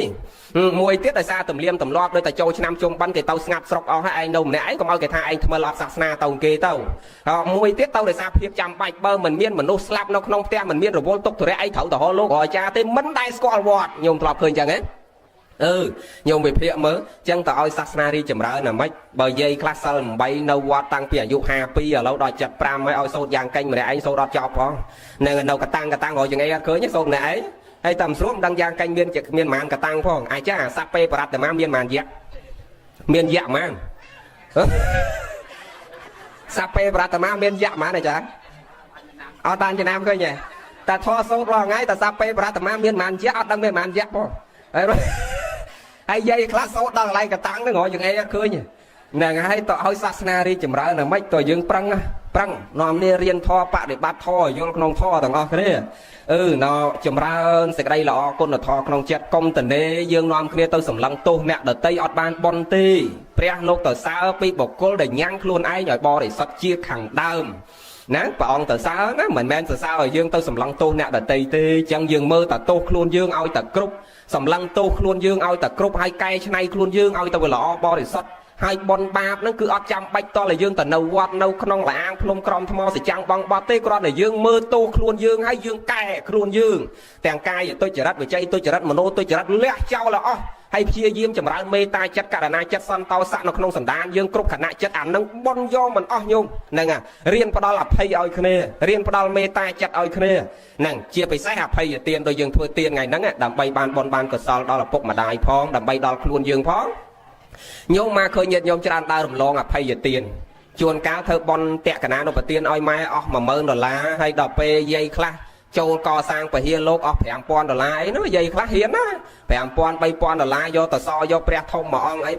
មួយទៀតដោយសារទំនៀមទម្លាប់ដូចតែចូលឆ្នាំជុំបិណ្ឌគេទៅស្ងាត់ស្រុកអស់ហើយឯងនៅម្នាក់ឯងកុំឲ្យគេថាឯងថ្មិលអត់សាសនាទៅគេទៅមួយទៀតទៅដោយសារភាពចាំបាច់បើមិនមានមនុស្សស្លាប់នៅក្នុងផ្ទះមិនមានរវល់ទុកទរៈអីត្រូវទៅរកលោកអាចារ្យទេមិនដែលស្គាល់វត្តញោមធ្លាប់ឃើញចឹងហ៎ញោមវិភាគមើលចឹងតើឲ្យសាសនារីចម្រើនណាម៉េចបើយាយខ្លះសិល8នៅវត្តតាំងពីអាយុ52ឥឡូវដល់75ហើយឲ្យសូត្រយ៉ាងកេញម្នាក់ឯងសូត្រអត់ចប់ផងនៅកតាំងរយចង្អេអត់ឃើញសូត្រម្នាក់ឯងហើយតាមស្រួលមិនដឹងយ៉ាងកេញមានប្រមាណកតាំងផងអាចារ្យសាប់ពេបរតមាមានប្រមាណយៈមានយៈប្រមាណសាប់ពេបរតមាមានយៈប្រមាណអាចារ្យអត់បានចំណាំឃើញទេតែធေါ်សូត្ររាល់ថ្ងៃតែសាប់ពេបរតមាមានប្រមាណយៈអត់ដឹងមានប្រមាណយៈផងហើយយាយខ្លះសូត្រដល់កន្លែងកតាំងហ្នឹងរយចង្អេអត់ឃើញហ្នឹងហើយតើឲ្យសាសនារីចម្រើនណាម៉េចតើយើងប្រឹងនាំគ្នារៀនធម៌បដិបត្តិធម៌យល់ក្នុងធម៌ទាំងអស់គ្នាចម្រើនសេចក្តីល្អគុណធម៌ក្នុងចិត្តកុំតនេយើងនាំគ្នាទៅសម្លឹងទោសអ្នកដតីអត់បានបុណ្យទេព្រះលោកទៅសើពីបុគ្គលដែលញ៉ាំងខ្លួនឯងឲ្យបរិសុទ្ធជាខាងដើមណាព្រះអង្គទៅសើណាមិនមែនសរសើរឲ្យយើងទៅសម្លឹងទោសអ្នកដតីទេអញ្ចឹងយើងមើលតែទោសខ្លួនយើងឲ្យតែគ្រប់សម្លឹងទោសខ្លួនយើងឲ្យតែគ្រប់ហើយកែច្នៃខ្លួនយើងឲ្យទៅល្អបរិសុទ្ធហើយបនបាបហ្នឹងគឺអត់ចាំបាច់តឲ្យយើងទៅនៅវត្តនៅក្នុងលាងភ្នំក្រំថ្មសចាំងបងបត់ទេគ្រាន់តែយើងមើលទោសខ្លួនយើងហើយយើងកែខ្លួនយើងទាំងកាយទុច្ចរិតវិច័យទុច្ចរិតមโนទុច្ចរិតលះចោលអស់ហើយព្យាយាមចម្រើនមេត្តាចិត្តករុណាចិត្តសន្តោសៈនៅក្នុងសន្តានយើងគ្រប់ខណៈចិត្តអានឹងបនយកមិនអស់ញោមហ្នឹងរៀនផ្ដល់អភ័យឲ្យគ្នារៀនផ្ដល់មេត្តាចិត្តឲ្យគ្នាហ្នឹងជាពិសេសអភ័យទានដោយយើងធ្វើទានថ្ងៃហ្នឹងដើម្បីបានបនបានកុសលដល់ឪពុកម្ដាយផងដើម្បីដល់ខ្លួនយើងផងញោមមកឃើញញាតិញោមច្រើនដើររំលងអភ័យទានជួនកាលធ្វើបនតក្កណានុបទានឲ្យម៉ែអស់$10000ហើយដល់ពេលយាយខ្លះចូលកសាងពហិលោកអស់$5000អីនោះយាយខ្លះហ៊ានណា$5000 $3000យកទៅសយកព្រះធំមួយអង្គអី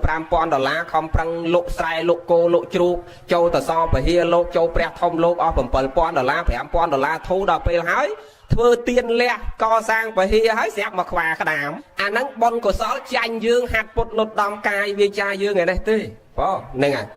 $5000ខំប្រឹងលក់ស្រែលក់គោលក់ជ្រូកចូលទៅសពហិលោកចូលព្រះធំលោកអស់$7000 $5000ធូរដល់ពេលហើយធ្វើទៀនលះកសាងពហិហើយស្រាប់មកខ្វាក្តាមអាហ្នឹងបុណ្យកុសលចាញ់យើងហាត់ពុតលុតដំកាយវាចាយើងឯនេះទេបងហ្នឹងហើយ